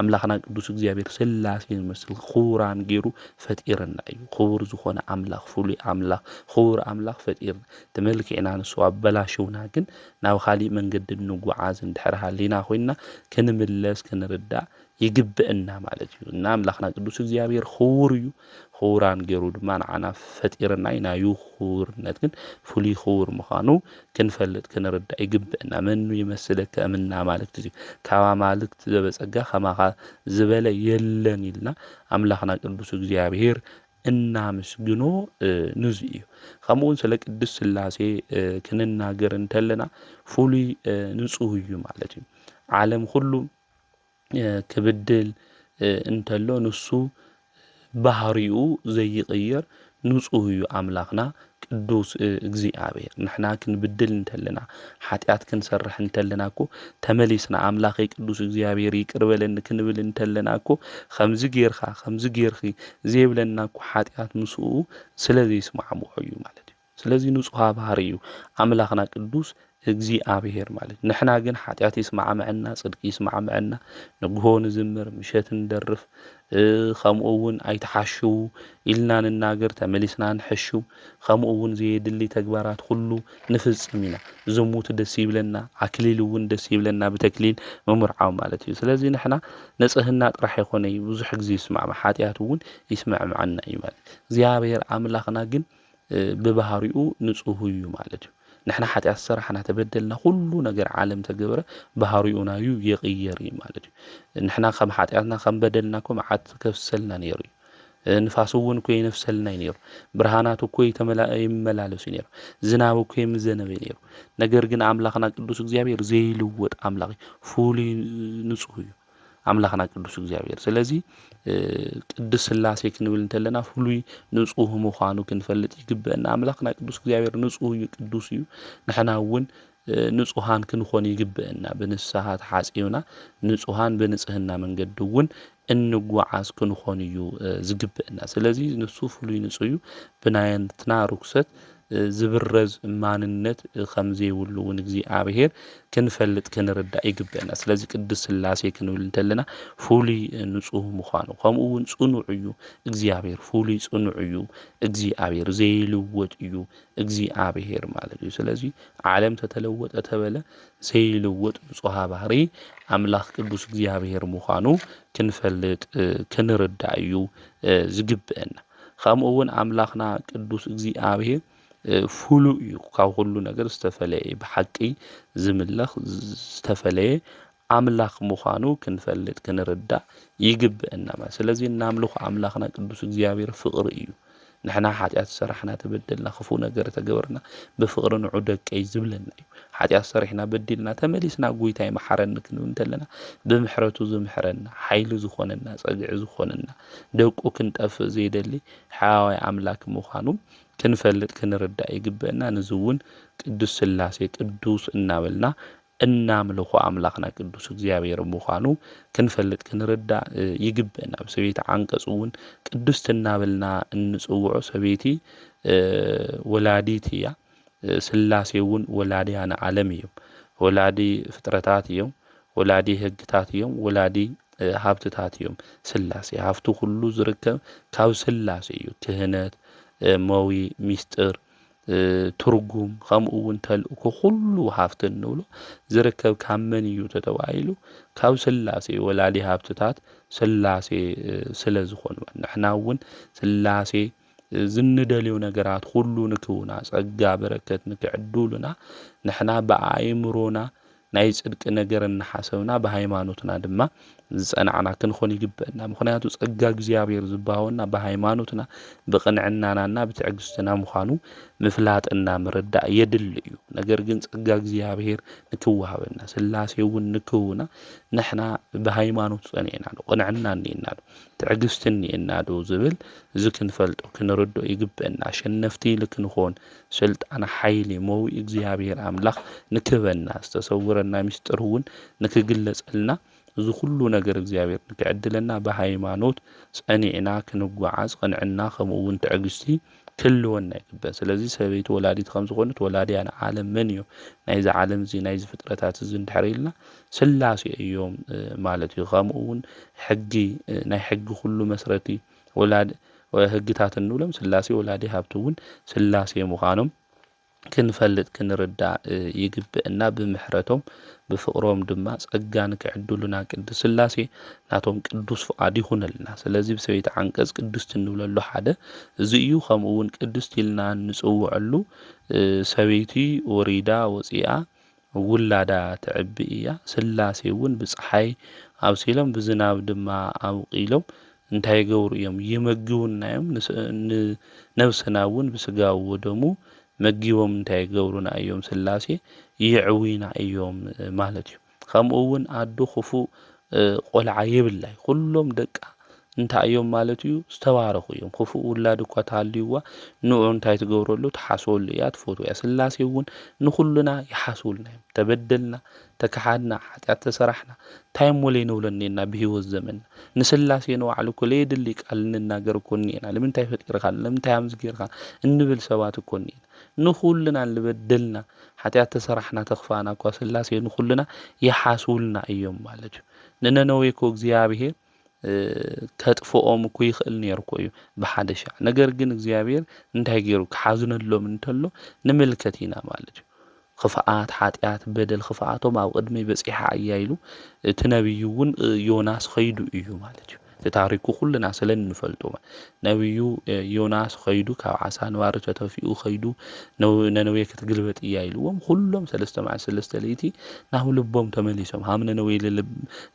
አምላኽና ቅዱስ እግዚአብሔር ስላሴ ንመስል ክቡራን ገይሩ ፈጢርና እዩ ክቡር ዝኾነ አምላኽ ፍሉይ አምላኽ ክቡር አምላኽ ፈጢርና ተመልክዕና ንሱ አበላሽውና ግን ናብ ካሊእ መንገዲ ንጓዓዝ እንድሕር ሃሊና ኮይና ክንምለስ ክንርዳእ ይግበአና ማለት እዩ እና አምላኽና ቅዱስ እግዚአብሔር ክቡር እዩ ክቡራን ገይሩ ድማ ንዓና ፈጢርና ናዩ ክቡርነት ግን ፍሉይ ክቡር ምዃኑ ክንፈልጥ ክንርዳእ ይግበአና መኑ ይመስለከ እምና ማለት እዩ ካባ ማልክት ዘበጸጋ ከማኻ ዝበለ የለን ኢልና አምላኽና ቅዱስ እግዚአብሔር እናመስግኖ ንዙ እዩ ከምኡውን ስለ ቅዱስ ስላሴ ክንናገር እንተለና ፍሉይ ንጹህ እዩ ማለት እዩ ዓለም ሁሉ ክብድል እንተሎ ንሱ ባህሪኡ ዘይቅየር ንጹህ እዩ አምላኽና ቅዱስ እግዚአብሔር ንሕና ክንብድል እንተለና ኃጢአት ክንሰርሕ እንተለና እኮ ተመሊስና አምላኸይ ቅዱስ እግዚአብሔር ይቅር በለኒ ክንብል እንተለና እኮ ከምዚ ጌርኺ ዘይብለና እኮ ኃጢአት ምስኡ ስለዘይስማዕምዖ እዩ ማለት እዩ ስለዚ ንጹሃ ባህሪ እዩ ኣምላኽና ቅዱስ እግዚኣብሔር ማለት ንሕና ግን ሓጢኣት ይስማዓምዐና ጽድቂ ይስማዓምዐና ንግሆ ንዝምር ምሸት ንደርፍ ከምኡ እውን ኣይተሓሽው ኢልና ንናገር ተመሊስና ንሕሽው ከምኡ እውን ዘየድሊ ተግባራት ኩሉ ንፍጽም ኢና ዝሙት ደስ ይብለና ኣክሊል እውን ደስ ይብለና ብተክሊል ምምርዓው ማለት እዩ ስለዚ ንሕና ንጽህና ጥራሕ ይኮነ ብዙሕ ግዜ ይስማዕማ ሓጢኣት እውን ይስማዕምዐና እዩ ማለት እግዚኣብሔር ኣምላኽና ግን ብባህሪኡ ንጹህ እዩ ማለት እዩ نحن حتى الصراحة تبدلنا كل نجر عالم تجبره بهاريونا يغير ማለት نحن خم حتى خم بدلناكم عاد كفسلنا نيري نفاسون كوي نفسلنا نير برهانات كوي يملالس نير ዝናብ كوي مزنب نير ነገር ግን አምላኽና ቅዱስ እግዚአብሔር ዘይልወጥ አምላኽ ፉሊ ንጹህ እዩ አምላኽና ቅዱስ እግዚአብሔር ስለዚ ቅዱስ ሥላሴ ክንብል እንተለና ፍሉይ ንጹህ ምዃኑ ክንፈልጥ ይግበአና አምላኽና ቅዱስ እግዚአብሔር ንጹህ እዩ ቅዱስ እዩ ንሕና እውን ንጹሃን ክንኾን ይግበአና በንስሐ ተሓጺብና ንጹሃን በንጽህና መንገድ እውን እንጓዓዝ ክንኾን እዩ ዝግበአና ስለዚ ንሱ ፍሉይ ንጹህ እዩ ብናይነትና ርኩሰት ዝብረዝ ማንነት ከምዘይብሉ እውን እግዚኣብሔር ክንፈልጥ ክንርዳእ ይግበአና ስለዚ ቅዱስ ሥላሴ ክንብል እንተለና ፍሉይ ንጹህ ምዃኑ ከምኡ እውን ጽኑዕ እዩ እግዚኣብሔር ፍሉይ ጽኑዕ እዩ እግዚኣብሔር ዘይልወጥ እዩ እግዚኣብሔር ማለት እዩ ስለዚ ዓለም ተተለወጠ ተበለ ዘይልወጥ ንጹህ ባህሪ አምላኽ ቅዱስ እግዚአብሔር ምዃኑ ክንፈልጥ ክንርዳእ እዩ ዝግበአና ከምኡ እውን አምላኽና ቅዱስ እግዚአብሔር ፍሉይ እዩ ካብ ሁሉ ነገር ዝተፈለየ ብሓቂ ዝምለኽ ዝተፈለየ አምላኽ ምዃኑ ክንፈልጥ ክንርዳእ ይግበአና ማለት ስለዚ እናምልኹ አምላኽና ቅዱስ እግዚአብሔር ፍቅሪ እዩ ንሕና ሓጢኣት ሰራሕና ተበደልና ክፉ ነገር ተገበርና ብፍቅሪ ንዑደቀይ ዝብለና እዩ ሓጢኣት ሰሪሕና በዲልና ተመሊስና ጎይታ ይመሓረኒ ክንብል እንተለና ብምሕረቱ ዝምሕረና ሓይሊ ዝኾነና ጸግዒ ዝኾነና ደቁ ክንጠፍ ዘይደሊ ሓያዋይ አምላክ ምዃኑ ክንፈልጥ ክንርዳእ ይግበአና ንዝውን ቅዱስ ሥላሴ ቅዱስ እናበልና እናምልኹ አምላኽና ቅዱስ እግዚአብሔር ምዃኑ ክንፈልጥ ክንርዳእ ይግበአና ሰቤት አንቀጽ እውን ቅዱስ እናበልና እንጽውዖ ሰቤቲ ወላዲት እያ ሥላሴ እውን ወላዲያነ ዓለም እዮም ወላዲ ፍጥረታት እዮም ወላዲ ሕግታት እዮም ወላዲ ሃብትታት እዮም ሥላሴ ሃብቱ ሁሉ ዝርከብ ካብ ሥላሴ እዩ ክህነት ሞዊ ሚስጥር ትርጉም ከምኡ እውን ተልእኮ ሁሉ ሃብቲ እንብሎ ዝርከብ ካብ መን እዩ ተተባሂሉ ካብ ሥላሴ ወላዲ ሃብትታት ሥላሴ ስለ ዝኾኑ ንሕና እውን ሥላሴ ዝንደልዩ ነገራት ሁሉ ንክውና ጸጋ በረከት ንክዕዱሉና ንሕና በአእምሮና ናይ ጽድቅ ነገር እናሓሰብና በሃይማኖትና ድማ ዝጸናዕና ክንኾን ይግበአና ምክንያቱ ጸጋ እግዚአብሔር ዝባወና በሃይማኖትና በቅንዕናናና በትዕግስትና ምዃኑ ምፍላጥና ምርዳእ የድል እዩ ነገር ግን ጸጋ እግዚአብሔር ንክዋሃበና ሥላሴ እውን ንክውና ንሕና በሃይማኖት ጸኒዕና ቅንዕና እንና ትዕግስት እንና ዝብል ዝክንፈልጦ ክንርዶ ይግበአና ሸነፍቲ ልክንኾን ስልጣን ኃይሊ ሞዊ እግዚአብሔር አምላኽ ንክበና ዝተሰውረና ሚስጥር እውን ንክግለጸልና እዚ ሁሉ ነገር እግዚአብሔር ንክዕድለና በሃይማኖት ጸኒዕና ክንጓዓዝ ቅንዕና ከምኡ እውን ትዕግስቲ ክልወና ይግበእ ስለዚ ሰበይቲ ወላዲት ከም ዝኾነት ወላዲያነ ዓለም መን እዮም ናይዚ ዓለም እዚ ናይዚ ፍጥረታት እዚ እንድሕሪልና ሥላሴ እዮም ማለት እዩ ከምኡ እውን ሕጊ ናይ ሕጊ ሁሉ መስረቲ ወላዲ ሕግታት እንብሎም ሥላሴ ወላዲ ሃብቲ እውን ሥላሴ ምዃኖም ክንፈልጥ ክንርዳእ ይግበአና ብምሕረቶም ብፍቅሮም ድማ ጸጋ ንክዕድሉና ቅዱስ ሥላሴ ናቶም ቅዱስ ፍቃድ ይኹነልና ስለዚ ብሰቤት አንቀጽ ቅዱስ እንብለሉ ሓደ እዚ እዩ ከምኡ እውን ቅዱስ ኢልና ንጽውዐሉ ሰበይቲ ወሪዳ ወፂኣ ውላዳ ትዕቢ እያ ሥላሴ እውን ብፀሓይ ኣብሲሎም ብዝናብ ድማ ኣብቂሎም እንታይ ገብሩ እዮም ይመግቡና እዮም ንነብስና እውን ብስጋው ወደሙ መጊቦም እንታይ ገብሩና እዮም ሥላሴ ይዕዊና እዮም ማለት እዩ ከምኡ እውን አዶ ክፉ ቆልዓ የብላይ ኩሎም ደቃ እንታይ እዮም ማለት እዩ ዝተባረኹ እዮም ክፉ ውላድ እኳ ተሃልይዋ ንዑ እንታይ ትገብረሉ ተሓስበሉ እያ ትፈትዋ እያ ሥላሴ እውን ንኩሉና ይሓስቡልና እዮም ተበደልና ተከሓድና ሓጢኣት ተሰራሕና እንታይ ሞለይ ንብለኒና ብሂወት ዘመንና ንሥላሴ ንባዕሉ እኮ ለየድሊ ቃል እንናገር እኮ እኒአና ለምንታይ ፈጢርካ ለምንታይ ኣምዝ ጌርካ እንብል ሰባት እኮ እኒአና ንኹልና ልበደልና ሓጢኣት ተሰራሕና ተኽፋና እኳ ስላሴ ንኹልና ይሓስቡልና እዮም ማለት እዩ። ንነነዌ እኮ እግዚኣብሔር ከጥፍኦም እኮ ይኽእል ነይሩ እኮ እዩ ብሓደ ሻዕ። ነገር ግን እግዚኣብሔር እንታይ ገይሩ ክሓዝነሎም እንተሎ ንምልከት ኢና ማለት እዩ። ክፍኣት ሓጢኣት በደል ክፍኣቶም ኣብ ቅድመይ በፂሓ እያ ኢሉ እቲ ነቢዩ እውን ዮናስ ኸይዱ እዩ ማለት እዩ። እቲ ታሪኩ ኩልና ስለ እንፈልጦ ነቢዩ ዮናስ ኸይዱ ካብ ዓሳ ነባሪ ተተፊኡ ኸይዱ ነነዌ ክትግልበጥ እያ ኢልዎም ኩሎም 3 ለይቲ ናብ ልቦም ተመሊሶም ሃም ነነዌ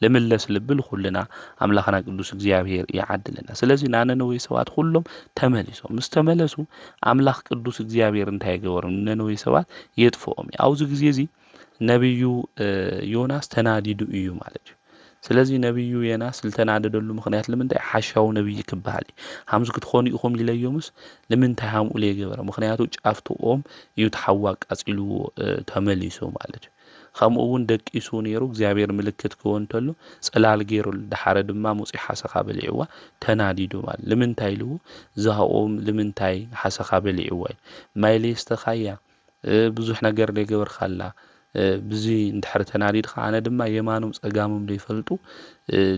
ለመለስ ልብል ኩልና ኣምላኽና ቅዱስ እግዚኣብሔር ይዓድለና። ስለዚ ናነነዌ ሰባት ኩሎም ተመሊሶም ምስ ተመለሱ ኣምላኽ ቅዱስ እግዚኣብሔር እንታይ ገበሮም ነነዌ ሰባት የጥፍኦም። ኣብዚ ግዜ እዚ ነቢዩ ዮናስ ተናዲዱ እዩ ማለት እዩ። ስለዚ ነቢዩ ዮናስ ዝተናደደሉ ምክንያት ለምንታይ ሓሻው ነቢይ ክበሃል ሃምዚ ክትኾኑ ኢኹም ኢለዮምስ ለምንታይ ሃምኡ ለይገበረ ምክንያቱ ጫፍትኦም እዩ ተሓዋ ቃጺልዎ ተመሊሱ ማለት እዩ። ከምኡ እውን ደቂሱ ነይሩ እግዚኣብሔር ምልክት ክወን እንተሎ ጽላል ገይሩ ድሓረ ድማ ሙጺ ሓሰኻ በሊዕዋ ተናዲዱ ማለት ለምንታይ ኢልዎ ዝሃኦም ለምንታይ ሓሰኻ በሊዕዋ ማይሌስተኻያ ብዙሕ ነገር ለይገበርካላ ብዚ እንድሕር ተናዲድካ ኣነ ድማ የማኖም ጸጋሞም ዘይፈልጡ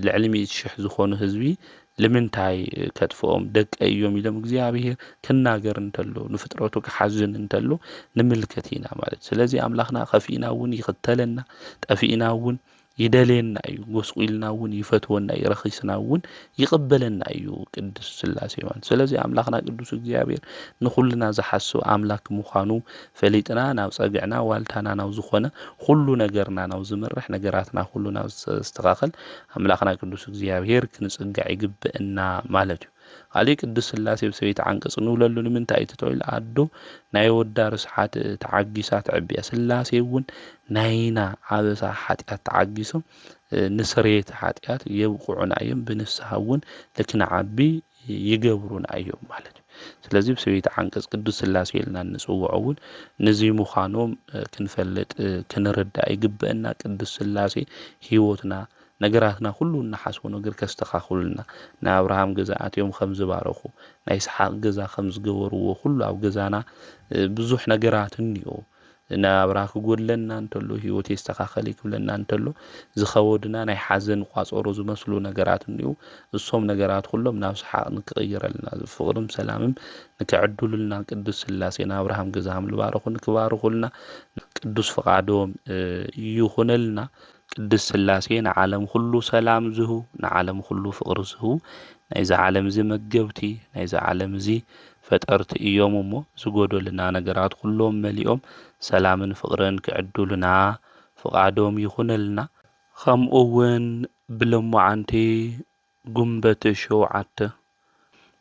ልዕሊ 100,000 ዝኾኑ ህዝቢ ለምንታይ ከጥፍኦም ደቀ እዮም ኢሎም እግዚኣብሔር ክናገር እንተሎ ንፍጥረቱ ክሓዝን እንተሎ ንምልከት ኢና ማለት። ስለዚ ኣምላኽና ኸፊእና እውን ይኽተለና ጠፊእና እውን ይደልየና እዩ ጎስቁልና እውን ይፈትወና ይረኺስና እውን ይቕበለና እዩ ቅዱስ ስላሴ ማለት። ስለዚ ኣምላኽና ቅዱስ እግዚአብሔር ንኹልና ዝሓስብ ኣምላክ ምዃኑ ፈሊጥና ናብ ጸግዕና ዋልታና ናብ ዝኾነ ሁሉ ነገርና ናብ ዝመርሕ ነገራትና ሁሉ ናብ ዝተስተኻኸል ኣምላኽና ቅዱስ እግዚአብሔር ክንጽጋዕ ይግብአና ማለት እዩ። ካሊእ ቅዱስ ስላሴ ብሰበይቲ ዓንቀጽ ንብለሉ ንምንታይ እዩ ተተባሂሉ ኣዶ ናይ ወዳ ርስሓት ተዓጊሳ ትዕብያ ስላሴ እውን ናይና ዓበሳ ሓጢኣት ተዓጊሶም ንስርየት ሓጢኣት የብቁዑና እዮም ብንስሓ እውን ልክንዓቢ ይገብሩና እዮም ማለት እዩ። ስለዚ ብሰበይቲ ዓንቀጽ ቅዱስ ስላሴ ኢልና ንጽውዖ እውን ነዚ ምዃኖም ክንፈልጥ ክንርዳእ ይግብአና። ቅዱስ ስላሴ ሂወትና ነገራትና ሁሉ እናሓስቦ ነገር ከስተኻኽሉልና ናይ አብርሃም ገዛ ኣትዮም ከም ዝባረኹ ናይ ይስሓቅ ገዛ ከም ዝገበርዎ ሁሉ ኣብ ገዛና ብዙሕ ነገራት እንዮ ናብራ ክጎድለና እንተሎ ሂወት ይስተኻኸል ይክብለና እንተሎ ዝኸወድና ናይ ሓዘን ቋጸሮ ዝመስሉ ነገራት እንዮ እሶም ነገራት ሁሎም ናብ ይስሓቅ ንክቕይረልና ፍቅርን ሰላምን ንክዕድሉልና ቅዱስ ስላሴ ናብ አብርሃም ገዛ ከም ዝባረኹ ንክባርኹልና ቅዱስ ፍቃዶም ይኹነልና። ቅዱስ ስላሴ ንዓለም ሁሉ ሰላም ዝሁ ንዓለም ሁሉ ፍቅሪ ዝሁ ናይዚ ዓለም እዚ መገብቲ ናይዚ ዓለም እዚ ፈጠርቲ እዮም እሞ ዝጎደሉና ነገራት ሁሎም መሊኦም ሰላምን ፍቅርን ክዕድሉና ፍቃዶም ይኹነልና። ከምኡ እውን ብለሙዓንቲ ጉንበተ 7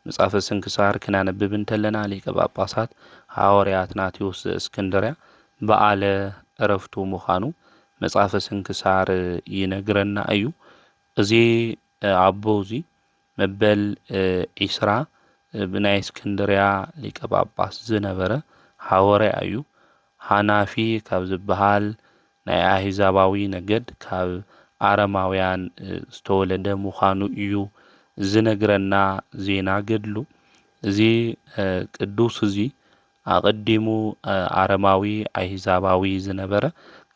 መጽሓፈ ስንክሳር ክናነብብ እንተለና ሊቀ ጳጳሳት ሐዋርያ አትናቴዎስ ዘእስክንድርያ በዓለ ዕረፍቱ ምዃኑ መጽሐፈ ስንክሳር ይነግረና እዩ። እዚ ኣቦ እዚ መበል 20 ብናይ እስክንድርያ ሊቀ ጳጳስ ዝነበረ ሐዋርያ እዩ። ሃናፊ ካብ ዝበሃል ናይ ኣህዛባዊ ነገድ ካብ ኣረማውያን ዝተወለደ ምዃኑ እዩ ዝነግረና ዜና ገድሉ። እዚ ቅዱስ እዚ ኣቐዲሙ ኣረማዊ ኣህዛባዊ ዝነበረ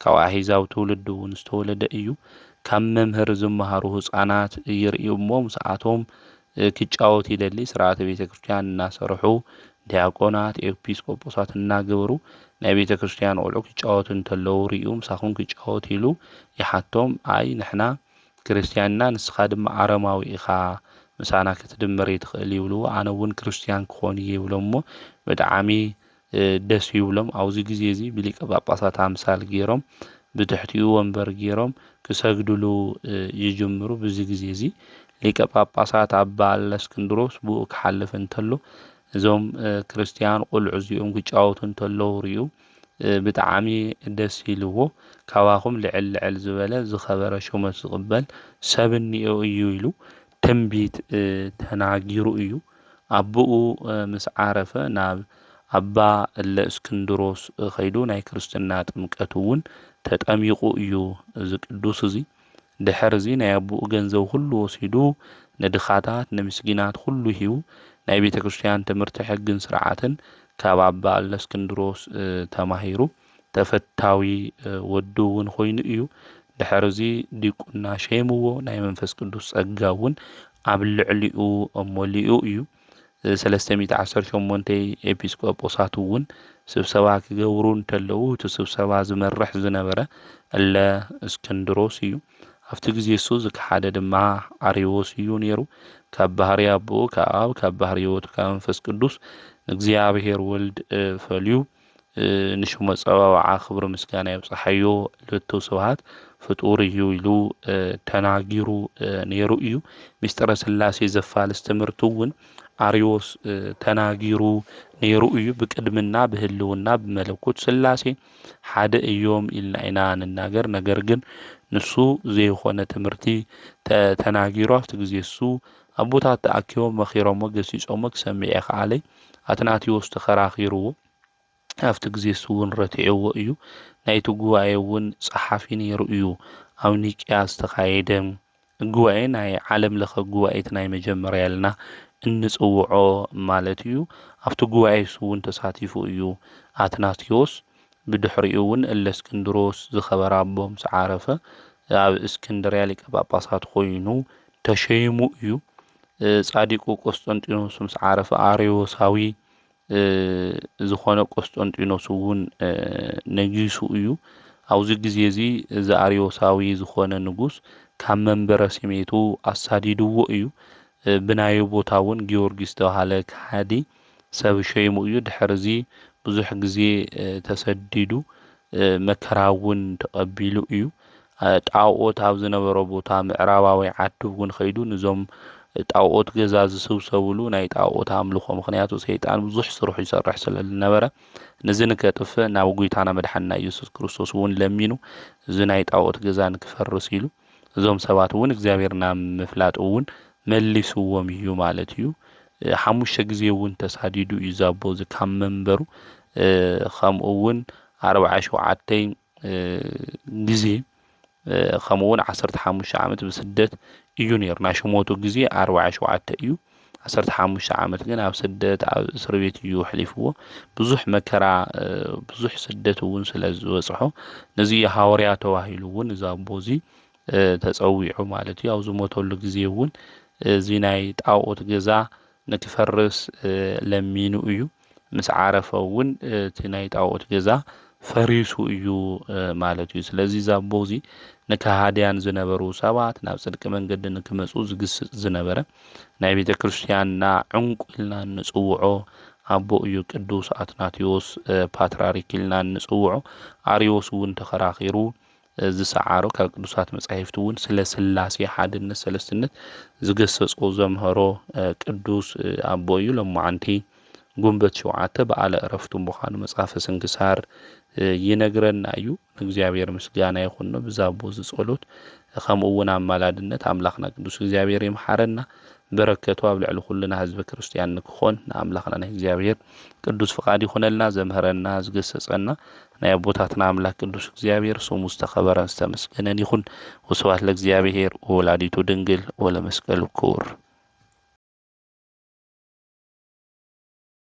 ካብ ኣህዛብ ትውልድ እውን ዝተወለደ እዩ። ካብ መምህር ዝመሃሩ ህፃናት ይርእዩ እሞ ምስኣቶም ክጫወት ይደሊ ስርዓተ ቤተ ክርስቲያን እናሰርሑ ዲያቆናት ኤጲስቆጶሳት እናገበሩ ናይ ቤተ ክርስቲያን ቆልዑ ክጫወቱ እንተለዉ ርእዩ ምሳኹም ክጫወት ኢሉ ይሓቶም ኣይ ንሕና ክርስቲያንና ንስኻ ድማ ኣረማዊ ኢኻ ምሳና ክትድመር ትኽእል ይብልዎ። ኣነ እውን ክርስቲያን ክኾን እየ ይብሎም እሞ ብጣዕሚ ደስ ይብሎም። ኣብዚ ግዜ እዚ ብሊቀ ጳጳሳት ኣምሳል ገይሮም ብትሕቲኡ ወንበር ገይሮም ክሰግድሉ ይጅምሩ። በዚ ግዜ እዚ ሊቀ ጳጳሳት ኣባ እለእስክንድሮስ ብኡ ክሓልፍ እንተሎ እዞም ክርስቲያን ቆልዑ እዚኦም ክጫወቱ እንተለዉ ርእዩ ብጣዕሚ ደስ ኢልዎ። ካባኹም ልዕል ልዕል ዝበለ ዝኸበረ ሹመት ዝቕበል ሰብ እኒኦ እዩ ኢሉ ትንቢት ተናጊሩ እዩ። ኣቦኡ ምስ ዓረፈ ናብ ኣባ እለእስክንድሮስ ኸይዱ ናይ ክርስትና ጥምቀት እውን ተጠሚቁ እዩ እዚ ቅዱስ እዚ። ድሕር እዚ ናይ ኣቦኡ ገንዘብ ሁሉ ወሲዱ ንድኻታት ንምስኪናት ሁሉ ሂቡ ናይ ቤተ ክርስቲያን ትምህርቲ ሕግን ስርዓትን ካብ ኣባ እለእስክንድሮስ ተማሂሩ ተፈታዊ ወዱ እውን ኮይኑ እዩ ድሕርዚ ዲቁና ሸይምዎ ናይ መንፈስ ቅዱስ ጸጋ እውን ኣብ ልዕሊኡ ሞሊኡ እዩ 318 ኤጲስቆጶሳት እውን ስብሰባ ክገብሩ እንተለዉ እቲ ስብሰባ ዝመርሕ ዝነበረ እለ እስክንድሮስ እዩ ኣብቲ ግዜ እሱ ዝከሓደ ድማ ኣርዮስ እዩ ነይሩ ካብ ባህሪ ኣቦኡ ካብ ኣብ ካብ ባህሪ ሕይወቱ ካብ መንፈስ ቅዱስ እግዚአብሔር ወልድ ፈልዩ ንሽሙ ጸዋውዓ ክብሪ ምስጋና ይብጽሐዮ ለቱ ስብሐት ፍጡር እዩ ኢሉ ተናጊሩ ነይሩ እዩ ምስጢረ ሥላሴ ዘፋልስ ትምህርቱ እውን ኣርዮስ ተናጊሩ ነይሩ እዩ ብቅድምና ብህልውና ብመለኮት ሥላሴ ሓደ እዮም ኢልና ኢና ንናገር ነገር ግን ንሱ ዘይኾነ ትምህርቲ ተናጊሩ ኣብቲ ግዜ እሱ ኣቦታት ተኣኪቦም መኺሮሞ ገሲጾሞ ክሰምዕ ከኣለይ ኣትናቴዎስ ተኸራኺርዎ ኣብቲ ግዜ እሱ እውን ረቲዕዎ እዩ ናይቲ ጉባኤ እውን ጸሓፊ ነይሩ እዩ ኣብ ኒቅያ ዝተኻየደ ጉባኤ ናይ ዓለም ለኸ ጉባኤት ናይ መጀመርያ ኢልና እንጽውዖ ማለት እዩ ኣብቲ ጉባኤ እሱ እውን ተሳቲፉ እዩ ኣትናቴዎስ ብድሕሪኡ እውን እለእስክንድሮስ ዝኸበረ ኣቦም ዝዓረፈ ኣብ እስክንድርያ ሊቀ ጳጳሳት ኮይኑ ተሸይሙ እዩ ጻዲቁ ቆስጠንጢኖስ ምስ ዓረፈ ኣርዮሳዊ ዝኾነ ቆስጠንጢኖስ እውን ነጊሱ እዩ ኣብዚ ግዜ እዚ እዚ ኣርዮሳዊ ዝኾነ ንጉስ ካብ መንበረ ሰሜቱ ኣሳዲድዎ እዩ ብናይ ቦታ እውን ጊዮርጊስ ተባሃለ ከሃዲ ሰብ ሸይሙ እዩ ድሕርዚ ብዙሕ ግዜ ተሰዲዱ መከራ እውን ተቐቢሉ እዩ ጣዖት ኣብ ዝነበሮ ቦታ ምዕራባዊ ዓዲ እውን ኸይዱ ንዞም ጣዖት ገዛ ዝስብሰብሉ ናይ ጣዖት ኣምልኾ ምኽንያቱ ሰይጣን ብዙሕ ስራሕ ይሰርሕ ስለ ዝነበረ ነዚ ንከጥፍእ ናብ ጎይታና መድሓኒና ኢየሱስ ክርስቶስ እውን ለሚኑ እዚ ናይ ጣዖት ገዛ ንክፈርስ ኢሉ እዞም ሰባት እውን እግዚኣብሔርና ምፍላጥ እውን መሊስዎም እዩ ማለት እዩ 5 ግዜ እውን ተሳዲዱ እዩ ዛቦ ካብ መንበሩ ከምኡ እውን 47 ግዜ ከምኡ እውን 15 ዓመት ብስደት እዩ ነይሩ ናይ ሽሞቱ ግዜ 47 እዩ 15 ዓመት ግን ኣብ ስደት ኣብ እስር ቤት እዩ ሕሊፍዎ ብዙሕ መከራ ብዙሕ ስደት እውን ስለ ዝበጽሖ ነዚ ሐዋርያ ተባሂሉ እውን ዛቦ እዚ ተጸዊዑ ማለት እዩ ኣብ ዝሞተሉ ግዜ እውን እዚ ናይ ጣዖት ገዛ ንክፈርስ ለሚኑ እዩ ምስ ዓረፈ እውን እቲ ናይ ጣዖት ገዛ ፈሪሱ እዩ ማለት እዩ ስለዚ ዛቦ እዚ ንከሃድያን ዝነበሩ ሰባት ናብ ጽድቂ መንገዲ ንክመጹ ዝግስጽ ዝነበረ ናይ ቤተ ክርስቲያንና ዕንቁ ኢልና ንጽውዖ ኣቦ እዩ ቅዱስ ኣትናቴዎስ ፓትርያርክ ኢልና ንጽውዖ ኣርዮስ እውን ተኸራኺሩ ዝሰዓሮ ካብ ቅዱሳት መጻሕፍቲ እውን ስለ ሥላሴ ሓድነት ሰለስትነት ዝገሰጾ ዘምሃሮ ቅዱስ ኣቦ እዩ ሎማዓንቲ ጉንበት 7 በዓለ ዕረፍቱ ምዃኑ መጽሓፈ ስንክሳር ይነግረና እዩ እግዚአብሔር ምስጋና ይኹን ብዛቦ ዝጸሎት ከምኡ እውን ኣማላድነት ኣምላኽና ቅዱስ እግዚአብሔር ይምሐረና በረከቱ ኣብ ልዕሊ ኩልና ህዝበ ክርስቲያን ንክኾን ንኣምላኽና ናይ እግዚአብሔር ቅዱስ ፍቃድ ይኹነልና ዘምህረና ዝገሰጸና ናይ ኣቦታትና ኣምላክ ቅዱስ እግዚአብሔር ስሙ ዝተኸበረን ዝተመስገነን ይኹን ወስብሐት ለእግዚአብሔር ወወላዲቱ ድንግል ወለመስቀሉ ክቡር